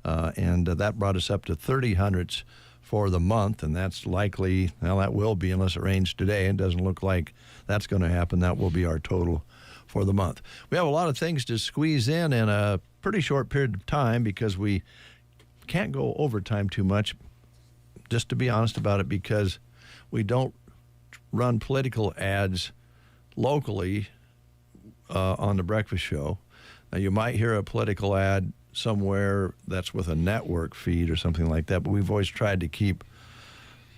S1: and that brought us up to 30 hundredths for the month, and that's likely, well, that will be unless it rains today. It doesn't look like that's going to happen. That will be our total for the month. We have a lot of things to squeeze in a pretty short period of time because we can't go overtime too much, just to be honest about it, because we don't run political ads locally on the breakfast show. Now, you might hear a political ad somewhere that's with a network feed or something like that, but we've always tried to keep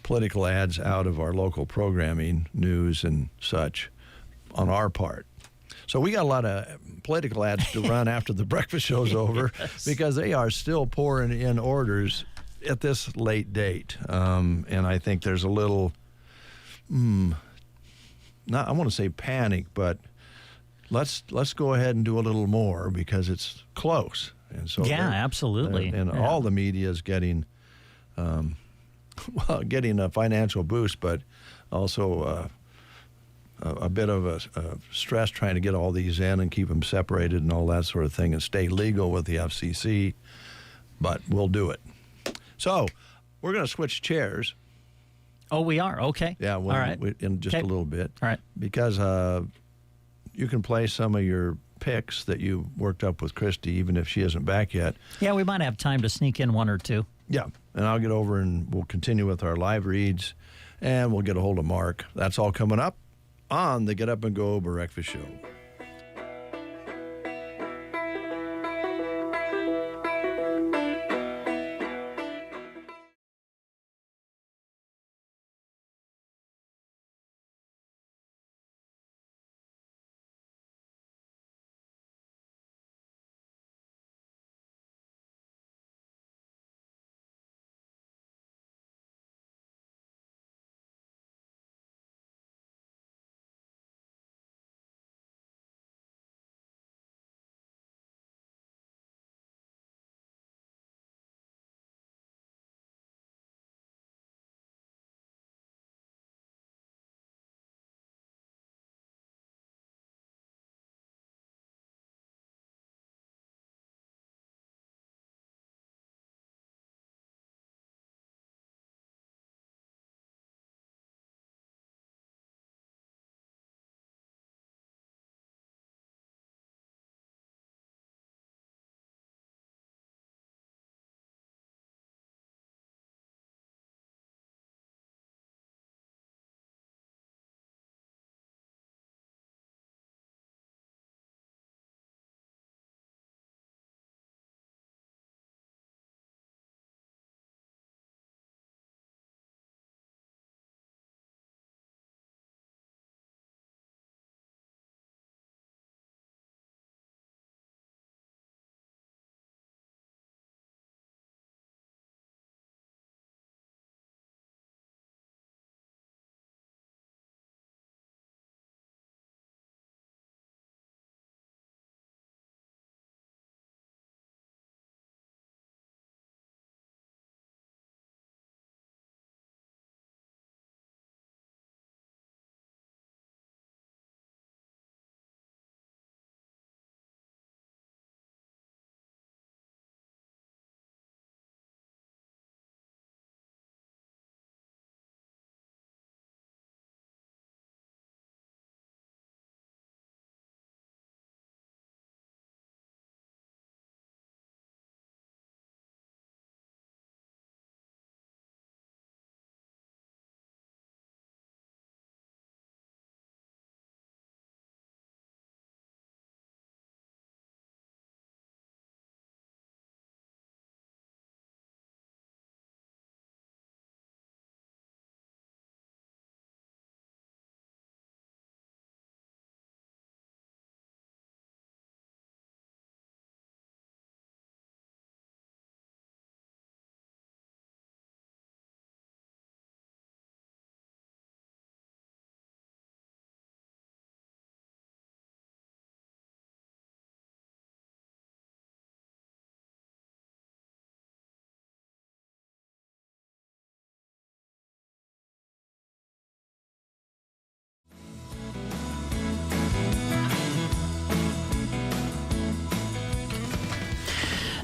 S1: political ads out of our local programming, news and such, on our part. So we got a lot of political ads to run after the breakfast show's over because they are still pouring in orders at this late date. And I think there's a little, I want to say panic, but let's go ahead and do a little more because it's close. And so
S2: yeah, absolutely.
S1: And all the media is getting, getting a financial boost, but also a bit of a stress trying to get all these in and keep them separated and all that sort of thing and stay legal with the FCC, but we'll do it. So we're going to switch chairs.
S2: Oh, we are? Okay.
S1: Yeah, well,
S2: all right.
S1: In just a little bit.
S2: All right.
S1: Because you can play some of your picks that you worked up with Christy, even if she isn't back yet.
S2: Yeah, we might have time to sneak in one or two.
S1: Yeah, and I'll get over and we'll continue with our live reads, and we'll get a hold of Mark. That's all coming up on the Get Up and Go Breakfast Show.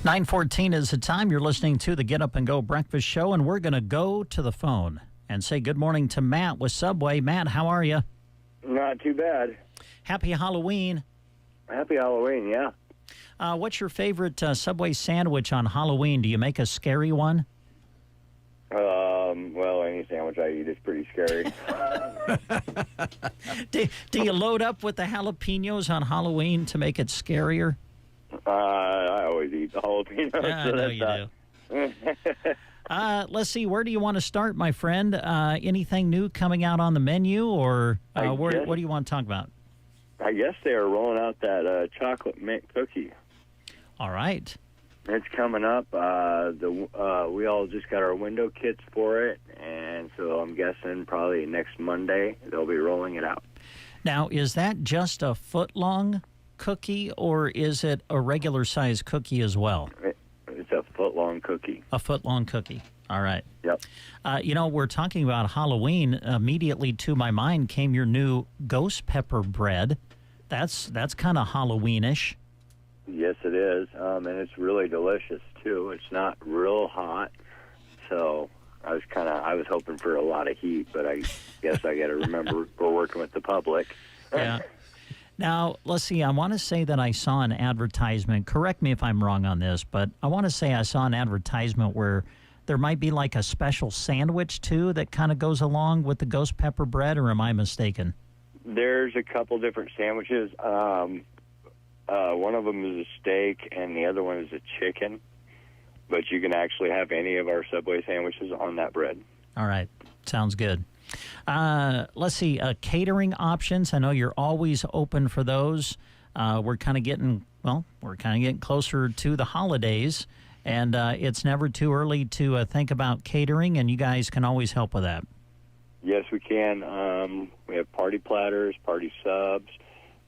S2: 9:14 is the time. You're listening to the Get Up and Go Breakfast Show, and we're going to go to the phone and say good morning to Matt with Subway. Matt, how are you?
S3: Not too bad.
S2: Happy Halloween.
S3: Happy Halloween, yeah.
S2: What's your favorite Subway sandwich on Halloween? Do you make a scary one?
S3: Well, any sandwich I eat is pretty scary.
S2: Do you load up with the jalapenos on Halloween to make it scarier?
S3: I always eat the jalapenos.
S2: Yeah, I know you do. Let's see, where do you want to start, my friend? Anything new coming out on the menu, or what do you want to talk about?
S3: I guess they are rolling out that chocolate mint cookie.
S2: All right.
S3: It's coming up. We all just got our window kits for it, and so I'm guessing probably next Monday they'll be rolling it out.
S2: Now, is that just a foot-long cookie, or is it a regular-sized cookie as well?
S3: It's a foot-long cookie.
S2: A foot-long cookie. All right.
S3: Yep.
S2: We're talking about Halloween. Immediately to my mind came your new ghost pepper bread. That's kind of Halloweenish.
S3: Yes, it is, and it's really delicious too. It's not real hot, so I was hoping for a lot of heat, but I guess I got to remember we're working with the public.
S2: Yeah. Now, let's see. I want to say that I saw an advertisement. Correct me if I'm wrong on this, but I want to say I saw an advertisement where there might be like a special sandwich too that kind of goes along with the ghost pepper bread, or am I mistaken?
S3: There's a couple different sandwiches. One of them is a steak, and the other one is a chicken. But you can actually have any of our Subway sandwiches on that bread. All right.
S2: Sounds good. Let's see. Catering options. I know you're always open for those. We're kind of getting closer to the holidays, and it's never too early to think about catering, and you guys can always help with that.
S3: Yes, we can. We have party platters, party subs,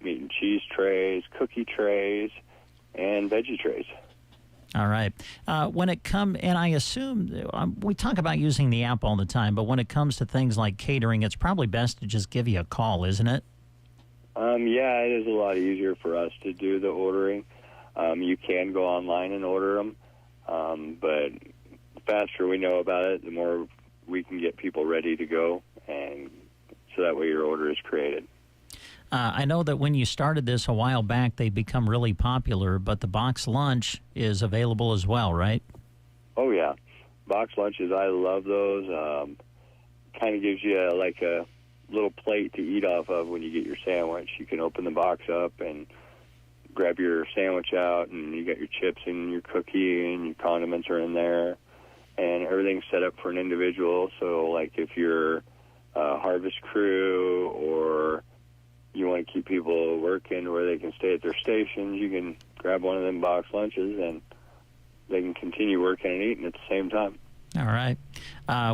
S3: meat and cheese trays, cookie trays, and veggie trays.
S2: All right. When it comes, and I assume we talk about using the app all the time, but when it comes to things like catering, it's probably best to just give you a call, isn't it?
S3: Yeah, it is a lot easier for us to do the ordering. You can go online and order them, but the faster we know about it, the more we can get people ready to go, and so that way your order is created.
S2: I know that when you started this a while back, they become really popular, but the box lunch is available as well, right?
S3: Oh, yeah. Box lunches, I love those. Kind of gives you like a little plate to eat off of when you get your sandwich. You can open the box up and grab your sandwich out, and you got your chips and your cookie, and your condiments are in there, and everything's set up for an individual. So, like, if you're a harvest crew or you want to keep people working where they can stay at their stations, you can grab one of them box lunches and they can continue working and eating at the same time.
S2: All right.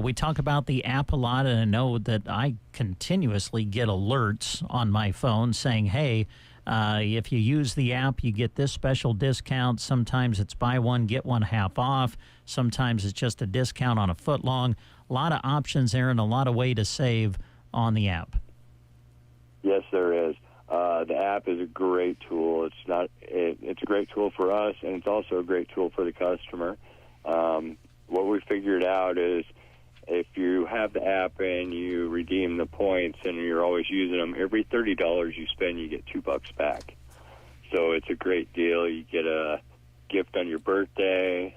S2: We talk about the app a lot, and I know that I continuously get alerts on my phone saying, hey, if you use the app, you get this special discount. Sometimes it's buy one, get one half off. Sometimes it's just a discount on a foot long. A lot of options there and a lot of way to save on the app.
S3: Yes, there is. The app is a great tool. It's a great tool for us, and it's also a great tool for the customer. What we figured out is if you have the app and you redeem the points and you're always using them, every $30 you spend, you get $2 back. So it's a great deal. You get a gift on your birthday.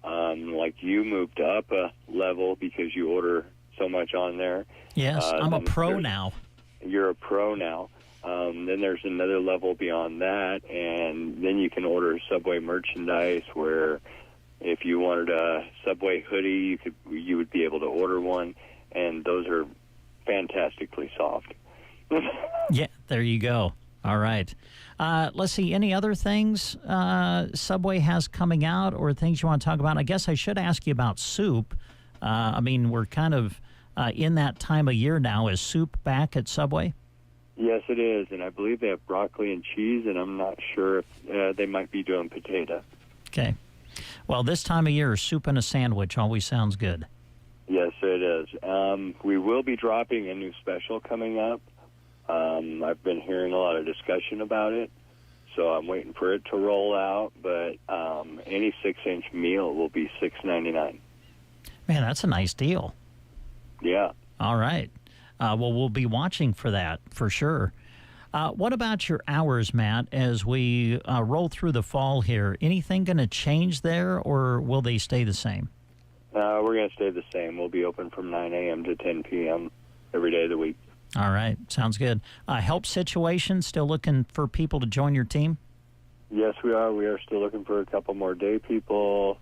S3: Like you moved up a level because you order so much on there.
S2: Yes, I'm a pro now.
S3: You're a pro now. Then there's another level beyond that, and then you can order Subway merchandise where if you wanted a Subway hoodie, you would be able to order one, and those are fantastically soft.
S2: Yeah, there you go. All right. Let's see, any other things Subway has coming out or things you want to talk about? I guess I should ask you about soup. We're kind of in that time of year now. Is soup back at Subway?
S3: Yes, it is, and I believe they have broccoli and cheese, and I'm not sure if they might be doing potato.
S2: Okay. Well, this time of year, soup and a sandwich always sounds good.
S3: Yes, it is. We will be dropping a new special coming up. I've been hearing a lot of discussion about it, so I'm waiting for it to roll out. But any 6-inch meal will be $6.99.
S2: Man, that's a nice deal.
S3: Yeah.
S2: All right. Well, we'll be watching for that for sure. What about your hours, Matt, as we roll through the fall here? Anything going to change there, or will they stay the same?
S3: We're going to stay the same. We'll be open from 9 a.m. to 10 p.m. every day of the week.
S2: All right. Sounds good. Help situation, still looking for people to join your team?
S3: Yes, we are. We are still looking for a couple more day people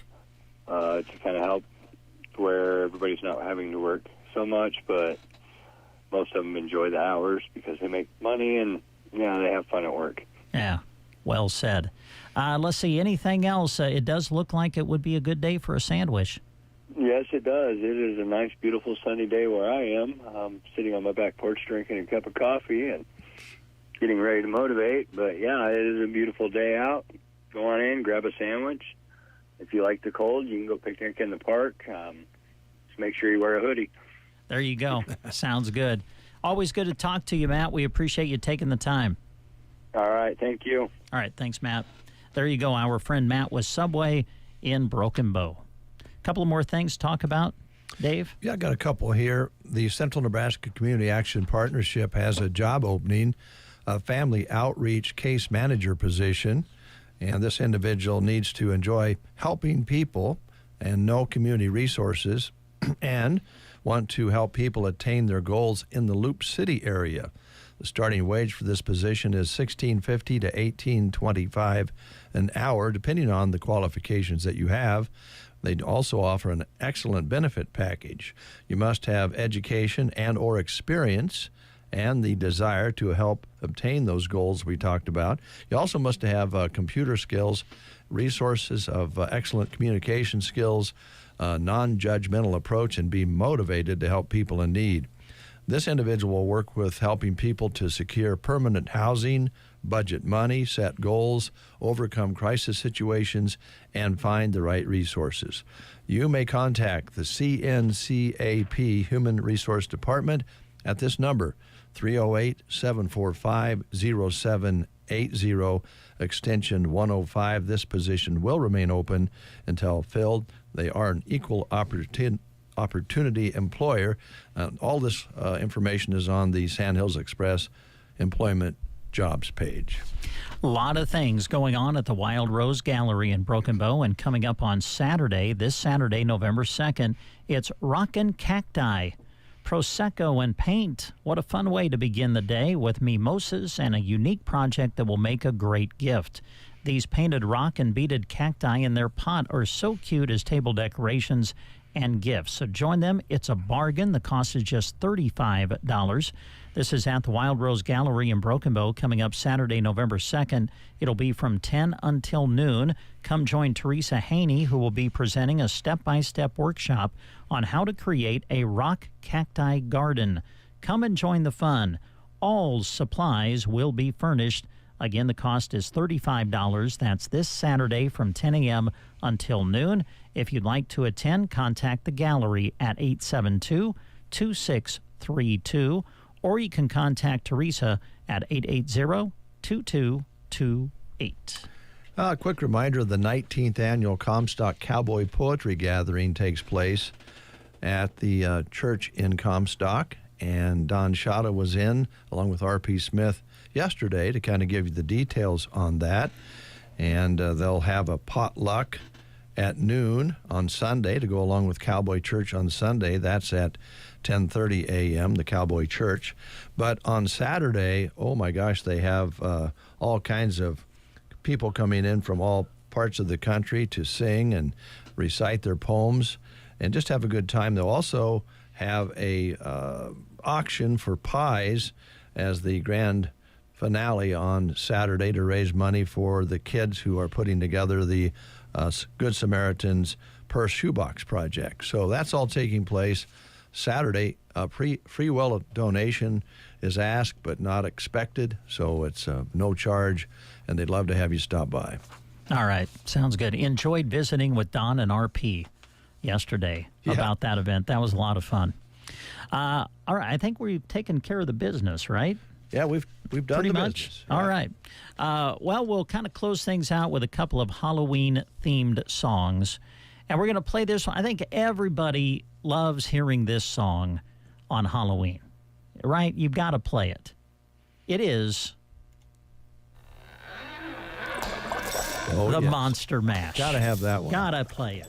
S3: to kind of help where everybody's not having to work so much, but most of them enjoy the hours because they make money and, they have fun at work.
S2: Yeah, well said. Let's see, anything else? It does look like it would be a good day for a sandwich.
S3: Yes, it does. It is a nice, beautiful, sunny day where I am. I'm sitting on my back porch drinking a cup of coffee and getting ready to motivate. But, it is a beautiful day out. Go on in, grab a sandwich. If you like the cold, you can go picnic in the park. Just make sure you wear a hoodie.
S2: There you go. Sounds good. Always good to talk to you, Matt. We appreciate you taking the time.
S3: All right. Thank you.
S2: All right. Thanks, Matt. There you go. Our friend Matt with Subway in Broken Bow. A couple of more things to talk about, Dave?
S1: Yeah, I got a couple here. The Central Nebraska Community Action Partnership has a job opening, a family outreach case manager position, and this individual needs to enjoy helping people and know community resources and want to help people attain their goals in the Loop City area. The starting wage for this position is $16.50 to $18.25 an hour, depending on the qualifications that you have. They also offer an excellent benefit package. You must have education and or experience and the desire to help obtain those goals we talked about. You also must have computer skills, resources of excellent communication skills, non-judgmental approach, and be motivated to help people in need. This individual will work with helping people to secure permanent housing, budget money, set goals, overcome crisis situations, and find the right resources. You may contact the CNCAP Human Resource Department at this number, 308-745-0780, extension 105. This position will remain open until filled. They are an equal opportunity employer. All this information is on the Sandhills Express employment jobs page.
S2: A lot of things going on at the Wild Rose Gallery in Broken Bow, and coming up on Saturday, this Saturday, November 2nd, it's Rockin' Cacti, Prosecco and paint. What a fun way to begin the day with mimosas and a unique project that will make a great gift. These painted rock and beaded cacti in their pot are so cute as table decorations and gifts. So join them. It's a bargain. The cost is just $35. This is at the Wild Rose Gallery in Broken Bow, coming up Saturday, November 2nd. It'll be from 10 until noon. Come join Teresa Haney, who will be presenting a step-by-step workshop on how to create a rock cacti garden. Come and join the fun. All supplies will be furnished. Again, the cost is $35. That's this Saturday from 10 a.m. until noon. If you'd like to attend, contact the gallery at 872-2632, or you can contact Teresa at 880-2228.
S1: A quick reminder, the 19th annual Comstock Cowboy Poetry Gathering takes place at the church in Comstock, and Don Shada was in, along with R.P. Smith, yesterday to kind of give you the details on that. And they'll have a potluck at noon on Sunday to go along with Cowboy Church on Sunday. That's at 10:30 a.m., the Cowboy Church. But on Saturday, oh my gosh, they have all kinds of people coming in from all parts of the country to sing and recite their poems and just have a good time. They'll also have a auction for pies as the grand finale on Saturday to raise money for the kids who are putting together the Good Samaritan's Purse Shoebox Project. So that's all taking place Saturday. Free will donation is asked but not expected, so it's no charge, and they'd love to have you stop by.
S2: All right. Sounds good. Enjoyed visiting with Don and RP yesterday about that event. That was a lot of fun. All right. I think we've taken care of the business, right?
S1: Yeah, we've done
S2: pretty
S1: the
S2: much.
S1: business.
S2: All right. Well, we'll kind of close things out with a couple of Halloween-themed songs. And we're going to play this one. I think everybody loves hearing this song on Halloween, right? You've got to play it. It is the Monster Mash.
S1: Got to have that one.
S2: Got to play it.